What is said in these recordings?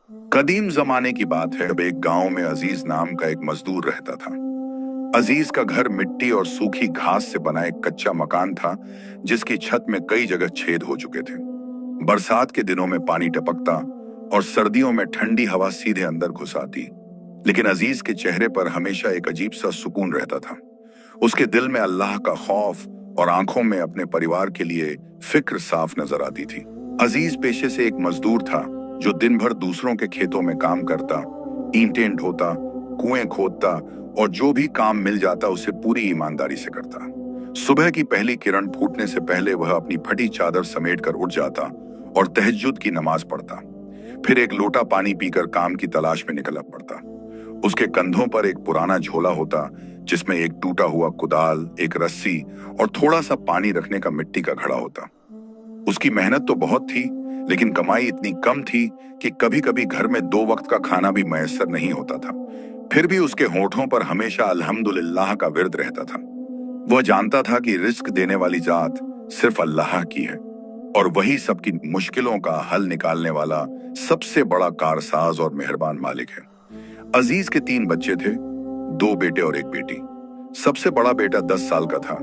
कदीम जमाने की बात है, जब एक गांव में अजीज नाम का एक मजदूर रहता था। अजीज का घर मिट्टी और सूखी घास से बना एक कच्चा मकान था, जिसकी छत में कई जगह छेद हो चुके थे। बरसात के दिनों में पानी टपकता और सर्दियों में ठंडी हवा सीधे अंदर घुस आती। लेकिन अजीज के चेहरे पर हमेशा एक अजीब सा सुकून रहता था। उसके दिल में अल्लाह का खौफ और आंखों में अपने परिवार के लिए फिक्र साफ नजर आती थी। अजीज पेशे से एक मजदूर था, जो दिन भर दूसरों के खेतों में काम करता, ईंटें ढोता, कुएं खोदता और जो भी काम मिल जाता उसे पूरी ईमानदारी से करता। सुबह की पहली किरण फूटने से पहले वह अपनी फटी चादर समेटकर उठ जाता और तहज्जुद की नमाज पढ़ता। फिर एक लोटा पानी पीकर काम की तलाश में निकला पड़ता। उसके कंधों पर एक पुराना झोला होता, जिसमें एक टूटा हुआ कुदाल, एक रस्सी और थोड़ा सा पानी रखने का मिट्टी का घड़ा होता। उसकी मेहनत तो बहुत थी, लेकिन कमाई इतनी कम थी कि कभी कभी घर में 2 वक्त का खाना भी मैसर नहीं होता था। फिर भी उसके होठों पर हमेशा अल्हम्दुलिल्लाह का विर्द रहता था। वह जानता था कि रिस्क देने वाली जात सिर्फ अल्लाह की है और वही सबकी मुश्किलों का हल निकालने वाला सबसे बड़ा कारसाज और मेहरबान मालिक है। अजीज के 3 बच्चे थे, 2 बेटे और 1 बेटी। सबसे बड़ा बेटा 10 साल का था,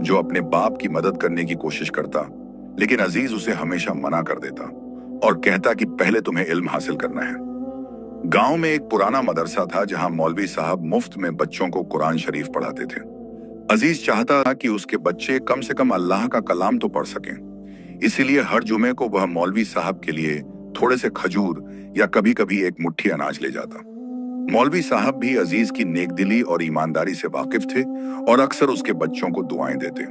जो अपने बाप की मदद करने की कोशिश करता, लेकिन अजीज उसे हमेशा मना कर देता और कहता कि पहले तुम्हें इल्म हासिल करना है। गांव में एक पुराना मदरसा था, जहां मौलवी साहब मुफ्त में बच्चों को कुरान शरीफ पढ़ाते थे। अजीज चाहता था कि उसके बच्चे कम से कम अल्लाह का कलाम तो पढ़ सकें। इसीलिए हर जुमे को वह मौलवी साहब के लिए थोड़े से खजूर या कभी कभी एक मुट्ठी अनाज ले जाता। मौलवी साहब भी अजीज की नेकदिली और ईमानदारी से वाकिफ थे और अक्सर उसके बच्चों को दुआएं देते।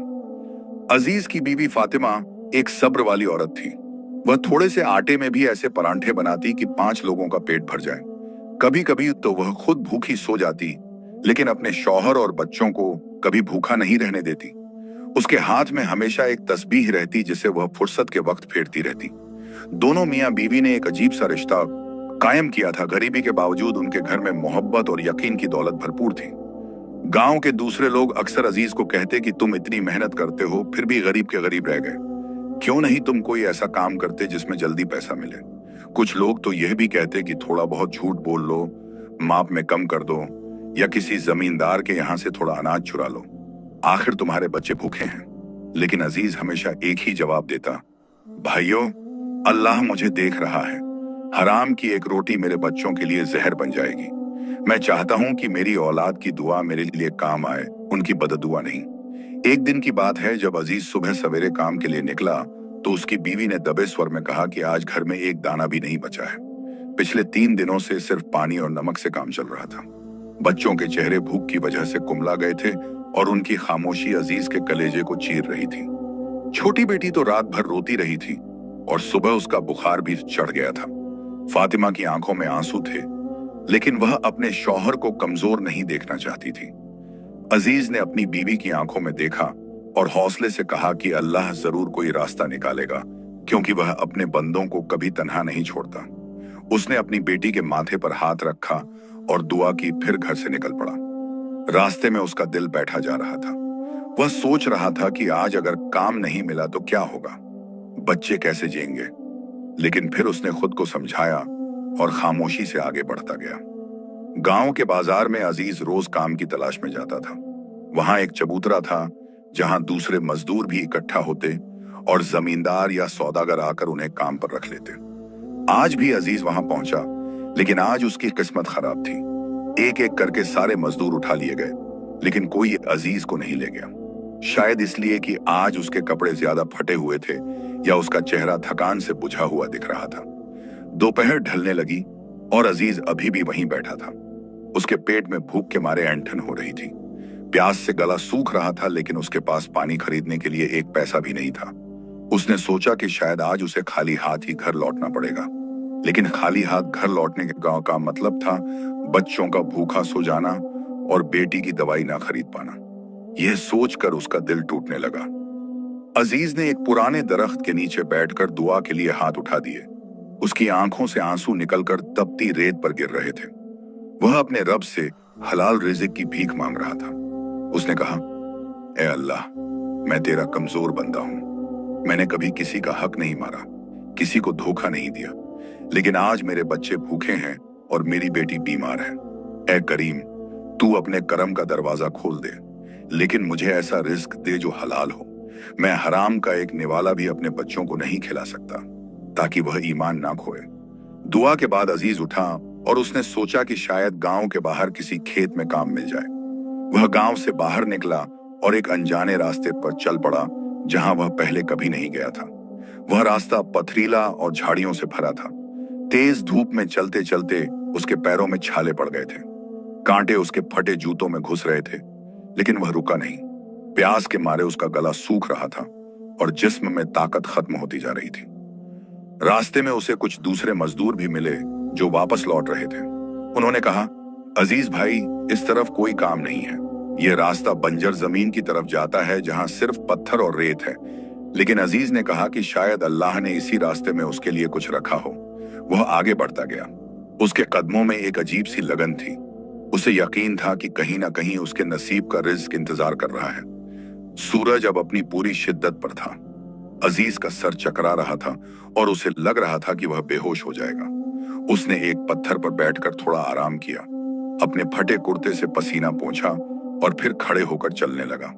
अजीज की बीवी फातिमा एक सब्र वाली औरत थी। वह थोड़े से आटे में भी ऐसे परांठे बनाती कि 5 लोगों का पेट भर जाए। कभी कभी तो वह खुद भूखी सो जाती, लेकिन अपने शौहर और बच्चों को कभी भूखा नहीं रहने देती। उसके हाथ में हमेशा एक तस्बीह रहती, जिसे वह फुर्सत के वक्त फेरती रहती। दोनों मियां बीवी ने एक अजीब सा रिश्ता कायम किया था। गरीबी के बावजूद उनके घर में मोहब्बत और यकीन की दौलत भरपूर थी। गांव के दूसरे लोग अक्सर अजीज को कहते कि तुम इतनी मेहनत करते हो, फिर भी गरीब के गरीब रह गए। क्यों नहीं तुम कोई ऐसा काम करते जिसमें जल्दी पैसा मिले। कुछ लोग तो यह भी कहते कि थोड़ा बहुत झूठ बोल लो, माप में कम कर दो या किसी जमींदार के यहाँ से थोड़ा अनाज चुरा लो, आखिर तुम्हारे बच्चे भूखे हैं। लेकिन अजीज हमेशा एक ही जवाब देता, भाइयों, अल्लाह मुझे देख रहा है। हराम की एक रोटी मेरे बच्चों के लिए जहर बन जाएगी। मैं चाहता हूं कि मेरी औलाद की दुआ मेरे लिए काम आए, उनकी बददुआ नहीं। एक दिन की बात है, जब अजीज सुबह सवेरे काम के लिए निकला तो उसकी बीवी ने दबे स्वर में कहा कि आज घर में एक दाना भी नहीं बचा है। पिछले 3 दिनों से सिर्फ पानी और नमक से काम चल रहा था। बच्चों के चेहरे भूख की वजह से कुमला गए थे और उनकी खामोशी अजीज के कलेजे को चीर रही थी। छोटी बेटी तो रात भर रोती रही थी और सुबह उसका बुखार भी चढ़ गया था। फातिमा की आंखों में आंसू थे, लेकिन वह अपने शौहर को कमजोर नहीं देखना चाहती थी। अजीज ने अपनी बीवी की आंखों में देखा और हौसले से कहा कि अल्लाह जरूर कोई रास्ता निकालेगा, क्योंकि वह अपने बंदों को कभी तन्हा नहीं छोड़ता। उसने अपनी बेटी के माथे पर हाथ रखा और दुआ की, फिर घर से निकल पड़ा। रास्ते में उसका दिल बैठा जा रहा था। वह सोच रहा था कि आज अगर काम नहीं मिला तो क्या होगा, बच्चे कैसे जिएंगे। लेकिन फिर उसने खुद को समझाया और खामोशी से आगे बढ़ता गया। गांव के बाजार में अजीज रोज काम की तलाश में जाता था। वहां एक चबूतरा था, जहां दूसरे मजदूर भी इकट्ठा होते और जमींदार या सौदागर आकर उन्हें काम पर रख लेते। आज भी अजीज वहां पहुंचा, लेकिन आज उसकी किस्मत खराब थी। एक एक करके सारे मजदूर उठा लिए गए, लेकिन कोई अजीज को नहीं ले गया। शायद इसलिए कि आज उसके कपड़े ज्यादा फटे हुए थे या उसका चेहरा थकान से बुझा हुआ दिख रहा था। दोपहर ढलने लगी और अजीज अभी भी वहीं बैठा था। उसके पेट में भूख के मारे ऐंठन हो रही थी। प्यास से गला सूख रहा था, लेकिन उसके पास पानी खरीदने के लिए 1 पैसा भी नहीं था। उसने सोचा कि शायद आज उसे खाली हाथ ही घर लौटना पड़ेगा। लेकिन खाली हाथ घर लौटने के गांव का मतलब था बच्चों का भूखा सो जाना और बेटी की दवाई ना खरीद पाना। यह सोचकर उसका दिल टूटने लगा। अजीज ने एक पुराने दरख्त के नीचे बैठकर दुआ के लिए हाथ उठा दिए। उसकी आंखों से आंसू निकलकर तपती रेत पर गिर रहे थे। वह अपने रब से हलाल रिज़्क की भीख मांग रहा था। उसने कहा, ए अल्लाह, मैं तेरा कमजोर बंदा हूं। मैंने कभी किसी का हक नहीं मारा, किसी को धोखा नहीं दिया, लेकिन आज मेरे बच्चे भूखे हैं और मेरी बेटी बीमार है। ऐ करीम, तू अपने करम का दरवाजा खोल दे, लेकिन मुझे ऐसा रिस्क दे जो हलाल हो। मैं हराम का एक निवाला भी अपने बच्चों को नहीं खिला सकता, ताकि वह ईमान ना खोए। दुआ के बाद अजीज उठा और उसने सोचा कि शायद गांव के बाहर किसी खेत में काम मिल जाए। वह गांव से बाहर निकला और एक अनजाने रास्ते पर चल पड़ा जहां वह पहले कभी नहीं गया था। वह रास्ता पथरीला और झाड़ियों से भरा था। तेज धूप में चलते चलते उसके पैरों में छाले पड़ गए थे। कांटे उसके फटे जूतों में घुस रहे थे, लेकिन वह रुका नहीं। प्यास के मारे उसका गला सूख रहा था और जिस्म में ताकत खत्म होती जा रही थी। रास्ते में उसे कुछ दूसरे मजदूर भी मिले जो वापस लौट रहे थे। उन्होंने कहा, अजीज भाई, इस तरफ कोई काम नहीं है। यह रास्ता बंजर जमीन की तरफ जाता है जहां सिर्फ पत्थर और रेत है। लेकिन अजीज ने कहा कि शायद अल्लाह ने इसी रास्ते में उसके लिए कुछ रखा हो। वह आगे बढ़ता गया। उसके कदमों में एक अजीब सी लगन थी। उसे यकीन था कि कहीं ना कहीं उसके नसीब का रिज्क इंतजार कर रहा है। सूरज अब अपनी पूरी शिद्दत पर था। अजीज का सर चकरा रहा था और उसे लग रहा था कि वह बेहोश हो जाएगा। उसने एक पत्थर पर बैठकर थोड़ा आराम किया, अपने फटे कुर्ते से पसीना पोंछा और फिर खड़े होकर चलने लगा।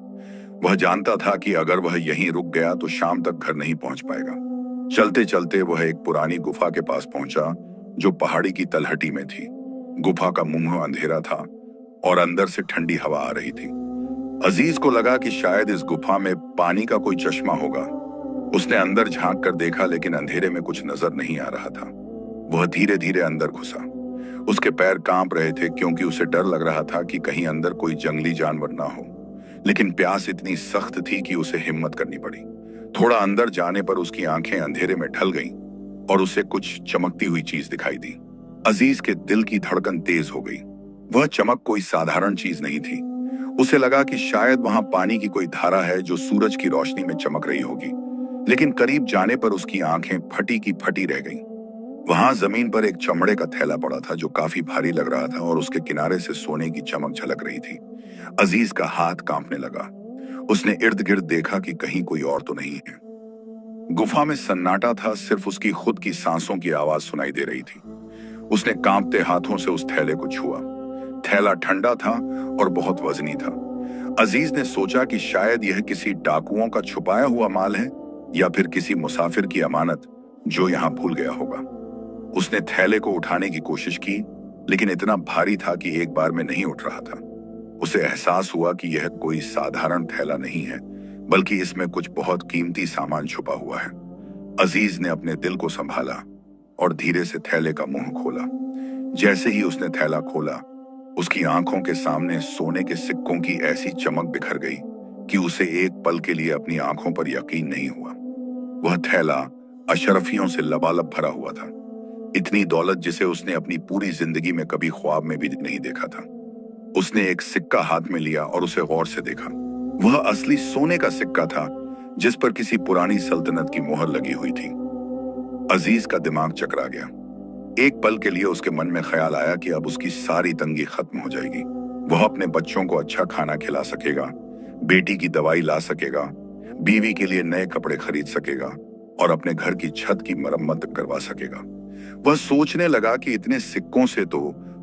वह जानता था कि अगर वह यहीं रुक गया तो शाम तक घर नहीं पहुंच पाएगा। चलते चलते वह एक पुरानी गुफा के पास पहुंचा जो पहाड़ी की तलहटी में थी। गुफा का मुंह अंधेरा था और अंदर से ठंडी हवा आ रही थी। अजीज को लगा कि शायद इस गुफा में पानी का कोई चश्मा होगा। उसने अंदर झांक कर देखा, लेकिन अंधेरे में कुछ नजर नहीं आ रहा था। वह धीरे धीरे अंदर घुसा। उसके पैर कांप रहे थे क्योंकि उसे डर लग रहा था कि कहीं अंदर कोई जंगली जानवर ना हो। लेकिन प्यास इतनी सख्त थी कि उसे हिम्मत करनी पड़ी। थोड़ा अंदर जाने पर उसकी आंखें अंधेरे में ढल गईं और उसे कुछ चमकती हुई चीज दिखाई दी। अजीज के दिल की धड़कन तेज हो गई। वह चमक कोई साधारण चीज नहीं थी। उसे लगा कि शायद वहां पानी की कोई धारा है जो सूरज की रोशनी में चमक रही होगी। लेकिन करीब जाने पर उसकी आंखें फटी की फटी रह गईं। वहां जमीन पर एक चमड़े का थैला पड़ा था जो काफी भारी लग रहा था और उसके किनारे से सोने की चमक झलक रही थी। अजीज का हाथ कांपने लगा। उसने इर्द गिर्द देखा कि कहीं कोई और तो नहीं है। गुफा में सन्नाटा था, सिर्फ उसकी खुद की सांसों की आवाज सुनाई दे रही थी। उसने कांपते हाथों से उस थैले को छुआ। थैला ठंडा था और बहुत वजनी था। अजीज ने सोचा कि शायद यह किसी डाकुओं का छुपाया हुआ माल है या फिर किसी मुसाफिर की अमानत जो यहाँ भूल गया होगा। उसने थैले को उठाने की कोशिश की, लेकिन इतना भारी था कि एक बार में नहीं उठ रहा था। उसे एहसास हुआ कि यह कोई साधारण थैला नहीं है, बल्कि इसमें कुछ बहुत कीमती सामान छुपा हुआ है। अजीज ने अपने दिल को संभाला और धीरे से थैले का मुंह खोला। जैसे ही उसने थैला खोला, उसकी आंखों के सामने सोने के सिक्कों की ऐसी चमक बिखर गई कि उसे एक पल के लिए अपनी आंखों पर यकीन नहीं हुआ। वह थैला अशरफियों से लबालब भरा हुआ था। इतनी दौलत जिसे उसने अपनी पूरी जिंदगी में कभी ख्वाब में भी नहीं देखा था। उसने एक सिक्का हाथ में लिया और उसे गौर से देखा। वह असली सोने का सिक्का था जिस पर किसी पुरानी सल्तनत की मोहर लगी हुई थी। अजीज का दिमाग चकरा गया। एक पल के लिए उसके मन में ख्याल आया कि अब उसकी सारी तंगी खत्म हो जाएगी। वह अपने बच्चों को अच्छा खाना खिला सकेगा, बेटी की दवाई ला सकेगा, बीवी के लिए नए कपड़े खरीद सकेगा और अपने घर की छत की मरम्मत करवा सकेगा। वह सोचने लगा कि इतने सिक्कों से तो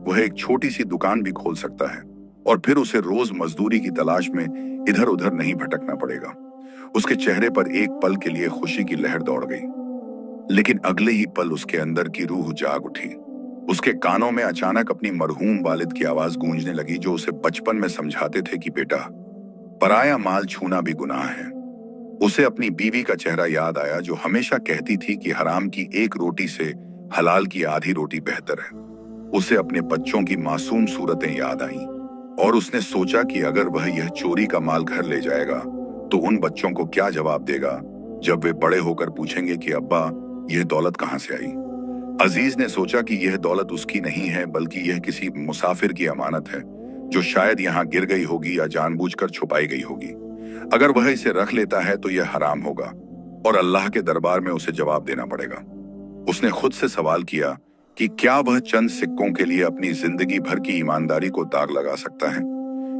वह एक छोटी सी दुकान भी खोल सकता है और फिर उसे रोज मजदूरी की तलाश में इधर उधर नहीं भटकना पड़ेगा। उसके चेहरे पर एक पल के लिए खुशी की लहर दौड़ गई, लेकिन अगले ही पल उसके अंदर की रूह जाग उठी। उसके कानों में अचानक अपनी मरहूम वालिद की आवाज गूंजने लगी, जो उसे बचपन में समझाते थे कि बेटा, पराया माल छूना भी गुनाह है। उसे अपनी बीवी का चेहरा याद आया जो हमेशा कहती थी कि हराम की एक रोटी से हलाल की आधी रोटी बेहतर है। उसे अपने बच्चों की मासूम सूरतें याद आईं और उसने सोचा कि अगर वह यह चोरी का माल घर ले जाएगा तो उन बच्चों को क्या जवाब देगा जब वे बड़े होकर पूछेंगे कि अब्बा, यह दौलत कहां से आई। अजीज ने सोचा कि यह दौलत उसकी नहीं है, बल्कि यह किसी मुसाफिर की अमानत है जो शायद यहाँ गिर गई होगी या जानबूझकर छुपाई गई होगी। अगर वह इसे रख लेता है तो यह हराम होगा और अल्लाह के दरबार में उसे जवाब देना पड़ेगा। उसने खुद से सवाल किया कि क्या वह चंद सिक्कों के लिए अपनी जिंदगी भर की ईमानदारी को दाग लगा सकता है?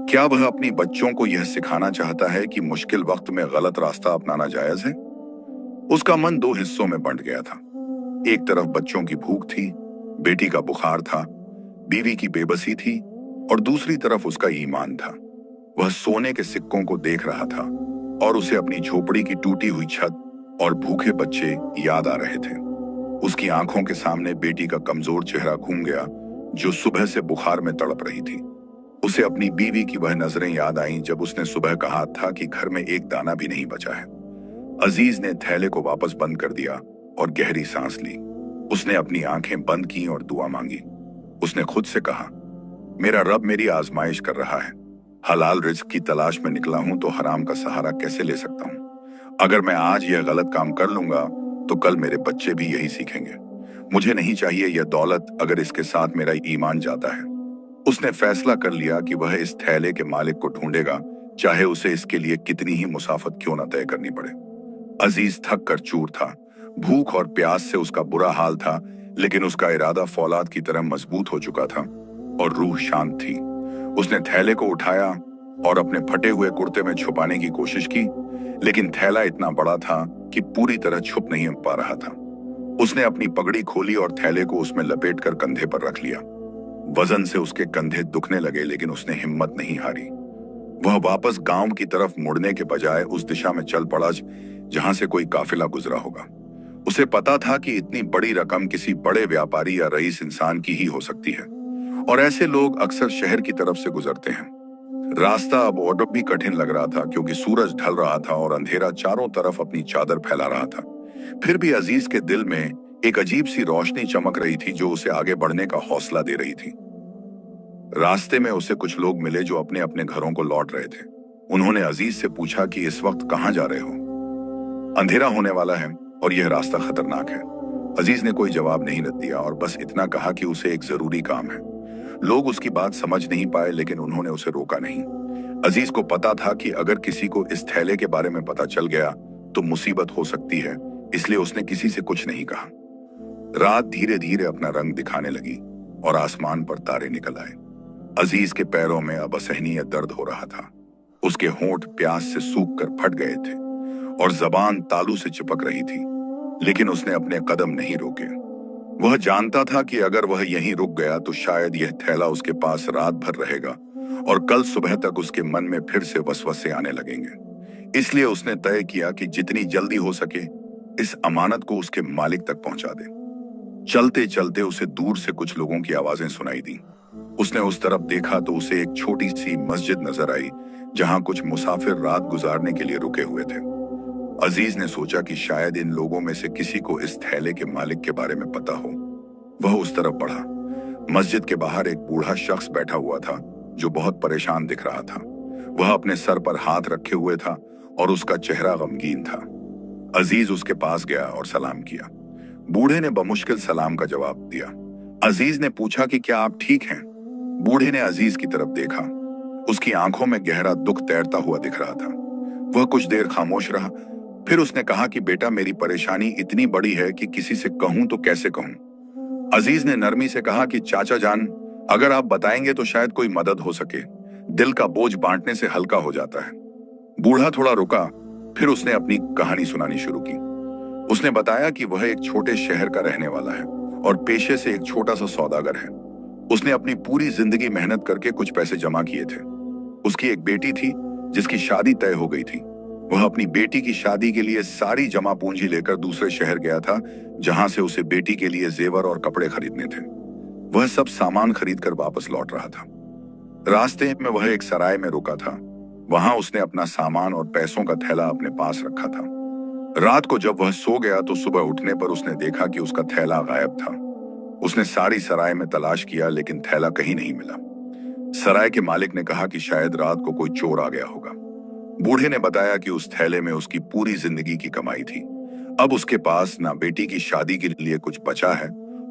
क्या वह अपनी बच्चों को यह सिखाना चाहता है कि मुश्किल वक्त में गलत रास्ता अपनाना जायज है? उसका मन दो हिस्सों में बंट गया था। एक तरफ बच्चों की भूख थी, बेटी का बुखार था, बीवी की बेबसी थी और दूसरी तरफ उसका ईमान था। वह सोने के सिक्कों को देख रहा था और उसे अपनी झोपड़ी की टूटी हुई छत और भूखे बच्चे याद आ रहे थे। उसकी आंखों के सामने बेटी का कमजोर चेहरा घूम गया, जो सुबह से बुखार में तड़प रही थी। उसे अपनी बीवी की वह नजरें याद आईं जब उसने सुबह कहा था कि घर में एक दाना भी नहीं बचा है। अजीज ने थैले को वापस बंद कर दिया और गहरी सांस ली। उसने अपनी आंखें बंद की और दुआ मांगी। उसने खुद से कहा, मेरा रब मेरी आजमाइश कर रहा है। हलाल रिज्क की तलाश में निकला हूं तो हराम का सहारा कैसे ले सकता हूं? अगर मैं आज यह गलत काम कर लूंगा तो कल मेरे बच्चे भी यही सीखेंगे। मुझे नहीं चाहिए यह दौलत अगर इसके साथ मेरा ईमान जाता है। उसने फैसला कर लिया कि वह इस थैले के मालिक को ढूंढेगा, चाहे उसे इसके लिए कितनी ही मुसाफत क्यों न तय करनी पड़े। अजीज थक कर चूर था। भूख और प्यास से उसका बुरा हाल था, लेकिन उसका इरादा फौलाद की तरह मजबूत हो चुका था और रूह शांत थी। उसने थैले को उठाया और अपने फटे हुए कुर्ते में छुपाने की कोशिश की, लेकिन थैला इतना बड़ा था कि पूरी तरह छुप नहीं पा रहा था। उसने अपनी पगड़ी खोली और थैले को उसमें लपेटकर कंधे पर रख लिया। वजन से उसके कंधे दुखने लगे, लेकिन उसने हिम्मत नहीं हारी। वह वापस गांव की तरफ मुड़ने के बजाय उस दिशा में चल पड़ा जहां से कोई काफिला गुजरा होगा। उसे पता था कि इतनी बड़ी रकम किसी बड़े व्यापारी या रईस इंसान की ही हो सकती है, और ऐसे लोग अक्सर शहर की तरफ से गुजरते हैं। रास्ता अब और भी कठिन लग रहा था क्योंकि सूरज ढल रहा था और अंधेरा चारों तरफ अपनी चादर फैला रहा था। फिर भी अजीज के दिल में एक अजीब सी रोशनी चमक रही थी जो उसे आगे बढ़ने का हौसला दे रही थी। रास्ते में उसे कुछ लोग मिले जो अपने अपने घरों को लौट रहे थे। उन्होंने अजीज से पूछा कि इस वक्त कहां जा रहे हो? अंधेरा होने वाला है और यह रास्ता खतरनाक है। अजीज ने कोई जवाब नहीं दिया और बस इतना कहा कि उसे एक जरूरी काम है। लोग उसकी बात समझ नहीं पाए, लेकिन उन्होंने उसे रोका नहीं। अजीज को पता था कि अगर किसी को इस थैले के बारे में पता चल गया तो मुसीबत हो सकती है, इसलिए उसने किसी से कुछ नहीं कहा। रात धीरे धीरे अपना रंग दिखाने लगी और आसमान पर तारे निकल आए। अजीज के पैरों में अब असहनीय दर्द हो रहा था। उसके होंठ प्यास से सूख कर फट गए थे और जबान तालू से चिपक रही थी, लेकिन उसने अपने कदम नहीं रोके। वह जानता था कि अगर वह यहीं रुक गया तो शायद यह थैला उसके पास रात भर रहेगा और कल सुबह तक उसके मन में फिर से वसवसे आने लगेंगे। इसलिए उसने तय किया कि जितनी जल्दी हो सके इस अमानत को उसके मालिक तक पहुंचा दे। चलते चलते उसे दूर से कुछ लोगों की आवाजें सुनाई दी। उसने उस तरफ देखा तो उसे एक छोटी सी मस्जिद नजर आई जहां कुछ मुसाफिर रात गुजारने के लिए रुके हुए थे। अजीज ने सोचा कि शायद इन लोगों में से किसी को इस थैले के मालिक के बारे में पता हो। वह उस तरफ बढ़ा। मस्जिद के बाहर एक बूढ़ा शख्स बैठा हुआ था जो बहुत परेशान दिख रहा था। वह अपने सर पर हाथ रखे हुए था और उसका चेहरा गमगीन था। अजीज उसके पास गया और सलाम किया। बूढ़े ने बमुश्किल सलाम का जवाब दिया। अजीज ने पूछा कि क्या आप ठीक हैं? बूढ़े ने अजीज की तरफ देखा। उसकी आंखों में गहरा दुख तैरता हुआ दिख रहा था। वह कुछ देर खामोश रहा, फिर उसने कहा कि बेटा, मेरी परेशानी इतनी बड़ी है कि किसी से कहूं तो कैसे कहूं। अजीज ने नरमी से कहा कि चाचा जान, अगर आप बताएंगे तो शायद कोई मदद हो सके। दिल का बोझ बांटने से हल्का हो जाता है। बूढ़ा थोड़ा रुका, फिर उसने अपनी कहानी सुनानी शुरू की। उसने बताया कि वह एक छोटे शहर का रहने वाला है और पेशे से एक छोटा सा सौदागर है। उसने अपनी पूरी जिंदगी मेहनत करके कुछ पैसे जमा किए थे। उसकी एक बेटी थी जिसकी शादी तय हो गई थी। वह अपनी बेटी की शादी के लिए सारी जमा पूंजी लेकर दूसरे शहर गया था, जहां से उसे बेटी के लिए जेवर और कपड़े खरीदने थे। वह सब सामान खरीद कर वापस लौट रहा था। रास्ते में वह एक सराय में रुका था। वहां उसने अपना सामान और पैसों का थैला अपने पास रखा था। रात को जब वह सो गया तो सुबह उठने पर उसने देखा कि उसका थैला गायब था। उसने सारी सराय में तलाश किया, लेकिन थैला कहीं नहीं मिला। सराय के मालिक ने कहा कि शायद रात को कोई चोर आ गया होगा। बूढ़े ने बताया कि उस थैले में उसकी पूरी जिंदगी की कमाई थी। अब उसके पास ना बेटी की शादी के लिए कुछ बचा है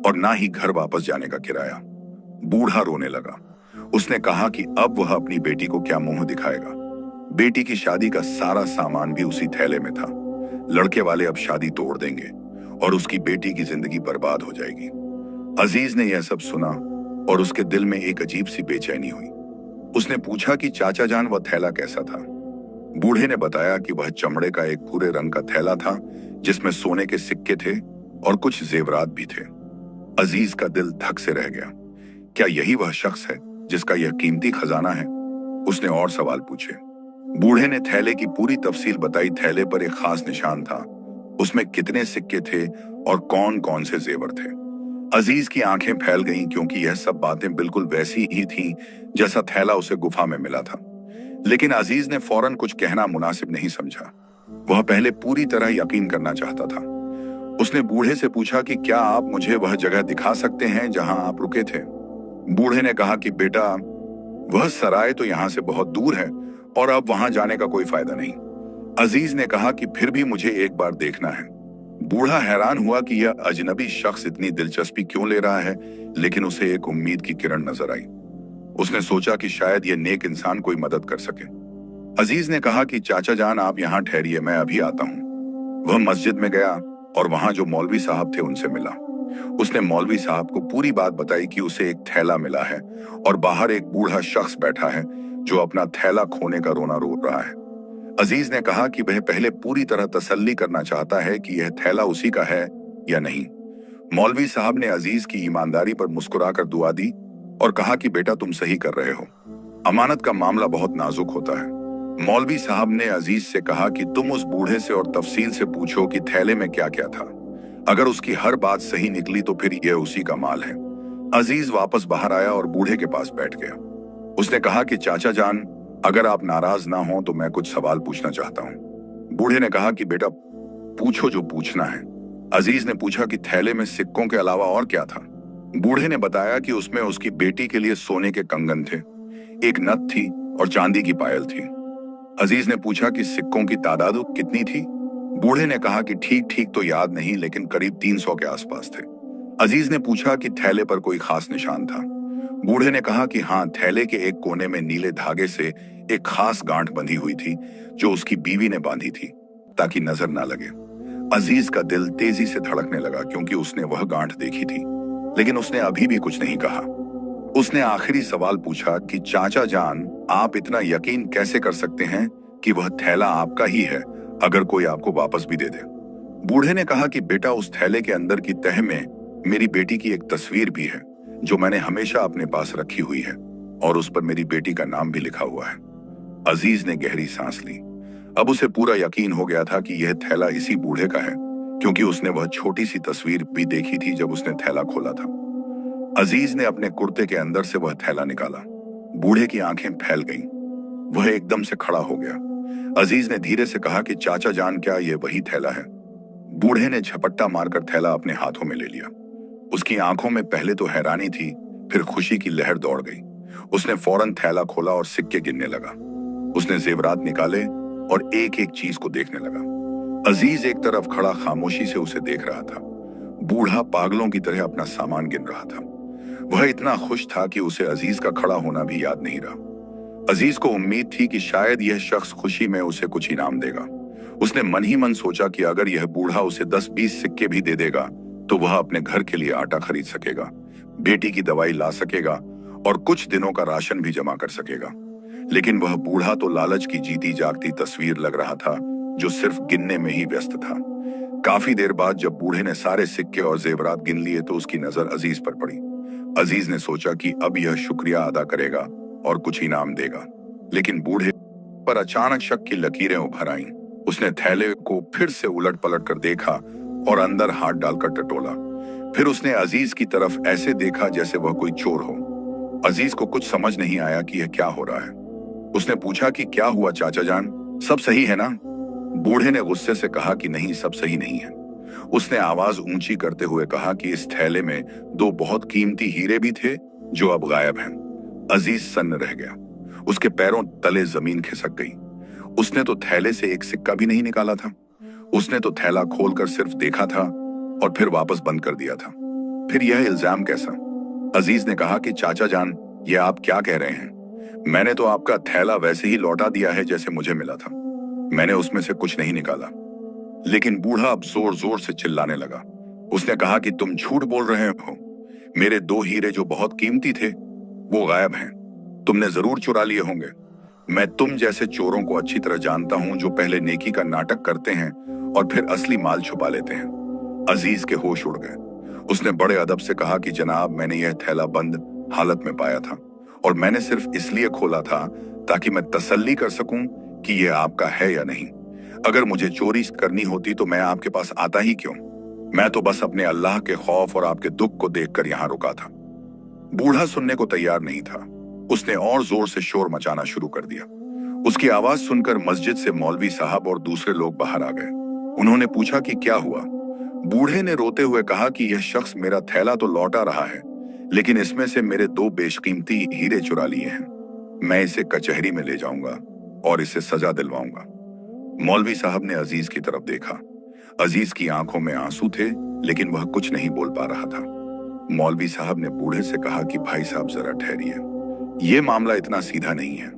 और ना ही घर वापस जाने का किराया। बूढ़ा रोने लगा। उसने कहा कि अब वह अपनी बेटी को क्या मुंह दिखाएगा। बेटी की शादी का सारा सामान भी उसी थैले में था। लड़के वाले अब शादी तोड़ देंगे और उसकी बेटी की जिंदगी बर्बाद हो जाएगी। अजीज ने यह सब सुना और उसके दिल में एक अजीब सी बेचैनी हुई। उसने पूछा कि चाचा जान, वह थैला कैसा था? बूढ़े ने बताया कि वह चमड़े का एक भूरे रंग का थैला था जिसमें सोने के सिक्के थे और कुछ जेवरात भी थे। अजीज का दिल धक से रह गया। क्या यही वह शख्स है जिसका यह कीमती खजाना है? उसने और सवाल पूछे। बूढ़े ने थैले की पूरी तफसील बताई। थैले पर एक खास निशान था, उसमें कितने सिक्के थे और कौन कौन से जेवर थे। अजीज की आंखें फैल गईं, क्योंकि यह सब बातें बिल्कुल वैसी ही थीं जैसा थैला उसे गुफा में मिला था। लेकिन अजीज ने फौरन कुछ कहना मुनासिब नहीं समझा। वह पहले पूरी तरह यकीन करना चाहता था। उसने बूढ़े से पूछा कि क्या आप मुझे वह जगह दिखा सकते हैं जहां आप रुके थे? बूढ़े ने कहा कि बेटा, वह सराय तो यहां से बहुत दूर है और अब वहां जाने का कोई फायदा नहीं। अजीज ने कहा कि फिर भी मुझे एक बार देखना है। बूढ़ा हैरान हुआ कि यह अजनबी शख्स इतनी दिलचस्पी क्यों ले रहा है, लेकिन उसे एक उम्मीद की किरण नजर आई। उसने सोचा कि शायद यह नेक इंसान कोई मदद कर सके। अजीज ने कहा कि चाचा जान, आप यहाँ ठहरिए, मैं अभी आता हूँ। वह मस्जिद में गया और वहां जो मौलवी साहब थे उनसे मिला। उसने मौलवी साहब को पूरी बात बताई कि उसे एक थैला मिला है और बाहर एक बूढ़ा शख्स बैठा है जो अपना थैला खोने का रोना रो रहा है। अजीज ने कहा कि वह पहले पूरी तरह तसल्ली करना चाहता है कि यह थैला उसी का है या नहीं। मौलवी साहब ने अजीज की ईमानदारी पर मुस्कुराकर दुआ दी और कहा कि बेटा, तुम सही कर रहे हो। अमानत का मामला बहुत नाजुक होता है। मौलवी साहब ने अजीज से कहा कि तुम उस बूढ़े से और तफसील से पूछो कि थैले में क्या क्या था। अगर उसकी हर बात सही निकली तो फिर यह उसी का माल है। अजीज वापस बाहर आया और बूढ़े के पास बैठ गया। उसने कहा कि चाचा जान, अगर आप नाराज ना हो तो मैं कुछ सवाल पूछना चाहता हूँ। बूढ़े ने कहा कि बेटा, पूछो जो पूछना है। अजीज ने पूछा कि थैले में सिक्कों के अलावा और क्या था। बूढ़े ने बताया कि उसमें उसकी बेटी के लिए सोने के कंगन थे, एक नथ थी और चांदी की पायल थी। अजीज ने पूछा कि सिक्कों की तादाद कितनी थी। बूढ़े ने कहा कि ठीक ठीक तो याद नहीं, लेकिन करीब 300 के आसपास थे। अजीज ने पूछा कि थैले पर कोई खास निशान था। बूढ़े ने कहा कि हाँ, थैले के एक कोने में नीले धागे से एक खास गांठ बंधी हुई थी जो उसकी बीवी ने बांधी थी ताकि नजर ना लगे। अजीज का दिल तेजी से धड़कने लगा, क्योंकि उसने वह गांठ देखी थी, लेकिन उसने अभी भी कुछ नहीं कहा। उसने आखिरी सवाल पूछा कि चाचा जान, आप इतना यकीन कैसे कर सकते हैं कि वह थैला आपका ही है, अगर कोई आपको वापस भी दे दे? बूढ़े ने कहा कि बेटा, उस थैले के अंदर की तह में मेरी बेटी की एक तस्वीर भी है जो मैंने हमेशा अपने पास रखी हुई है, और उस पर मेरी बेटी का नाम भी लिखा हुआ है। अजीज ने गहरी सांस ली। अब उसे पूरा यकीन हो गया था कि यह थैला इसी बूढ़े का है, क्योंकि उसने वह छोटी सी तस्वीर भी देखी थी जब उसने थैला खोला था। अजीज ने अपने कुर्ते के अंदर से वह थैला निकाला। बूढ़े की आंखें फैल गईं। वह एकदम से खड़ा हो गया। अजीज ने धीरे से कहा कि चाचा जान, क्या यह वही थैला है? बूढ़े ने झपट्टा मारकर थैला अपने हाथों में ले लिया। उसकी आंखों में पहले तो हैरानी थी, फिर खुशी की लहर दौड़ गई। उसने फौरन थैला खोला और सिक्के गिनने लगा। उसने जेवरात निकाले और एक एक चीज को देखने लगा। अजीज एक तरफ खड़ा खामोशी से उसे देख रहा था। बूढ़ा पागलों की तरह अपना सामान गिन रहा था। वह इतना खुश था कि उसे अजीज का खड़ा होना भी याद नहीं रहा। अजीज को उम्मीद थी कि शायद यह शख्स खुशी में उसे कुछ इनाम देगा। उसने मन ही मन सोचा कि अगर यह बूढ़ा उसे 10-20 सिक्के भी दे देगा तो वह अपने घर के लिए आटा खरीद सकेगा, बेटी की दवाई ला सकेगा और कुछ दिनों का राशन भी जमा कर सकेगा। लेकिन वह बूढ़ा तो लालच की जीती जागती तस्वीर लग रहा था, जो सिर्फ गिनने में ही व्यस्त था। काफी देर बाद जब बूढ़े ने सारे सिक्के और जेवरात गिन लिए तो उसकी नजर अजीज पर पड़ी। अजीज ने सोचा कि अब यह शुक्रिया अदा करेगा और कुछ इनाम देगा, लेकिन बूढ़े पर अचानक शक की लकीरें उभर आईं। उसने थैले को फिर से उलट पलट कर देखा और अंदर हाथ डालकर टटोला। फिर उसने अजीज की तरफ ऐसे देखा जैसे वह कोई चोर हो। अजीज को कुछ समझ नहीं आया कि यह क्या हो रहा है। उसने पूछा कि क्या हुआ चाचा जान, सब सही है ना? बूढ़े ने गुस्से से कहा कि नहीं, सब सही नहीं है। उसने आवाज ऊंची करते हुए कहा कि इस थैले में 2 बहुत कीमती हीरे भी थे जो अब गायब हैं। अजीज सन्न रह गया। उसके पैरों तले जमीन खिसक गई। उसने तो थैले से एक सिक्का भी नहीं निकाला था। उसने तो थैला खोलकर सिर्फ देखा था और फिर वापस बंद कर दिया था। फिर यह इल्जाम कैसा? अजीज ने कहा कि चाचा जान, यह आप क्या कह रहे हैं? मैंने तो आपका थैला वैसे ही लौटा दिया है जैसे मुझे मिला था। मैंने उसमें से कुछ नहीं निकाला। लेकिन बूढ़ा अब जोर जोर से चिल्लाने लगा। उसने कहा कि तुम झूठ बोल रहे हो। मेरे 2 हीरे जो बहुत कीमती थे वो गायब हैं। तुमने जरूर चुरा लिए होंगे। मैं तुम जैसे चोरों को अच्छी तरह जानता हूं, जो पहले नेकी का नाटक करते हैं और फिर असली माल छुपा लेते हैं। अजीज के होश उड़ गए। उसने बड़े अदब से कहा कि जनाब, मैंने यह थैला बंद हालत में पाया था और मैंने सिर्फ इसलिए खोला था ताकि मैं तसल्ली कर सकूं कि यह आपका है या नहीं। अगर मुझे चोरी करनी होती तो मैं आपके पास आता ही क्यों? मैं तो बस अपने अल्लाह के खौफ और आपके दुख को देखकर यहां रुका था। बूढ़ा सुनने को तैयार नहीं था। उसने और जोर से शोर मचाना शुरू कर दिया। उसकी आवाज सुनकर मस्जिद से मौलवी साहब और दूसरे लोग बाहर आ गए। उन्होंने पूछा कि क्या हुआ। बूढ़े ने रोते हुए कहा कि यह शख्स मेरा थैला तो लौटा रहा है, लेकिन इसमें से मेरे 2 बेशकीमती हीरे चुरा लिए हैं। मैं इसे कचहरी में ले जाऊंगा और इसे सजा दिलवाऊंगा। मौलवी साहब ने अजीज की तरफ देखा। अजीज की आंखों में आंसू थे, लेकिन वह कुछ नहीं बोल पा रहा था। मौलवी साहब ने बूढ़े से कहा कि भाई साहब जरा ठहरिए, यह मामला इतना सीधा नहीं है।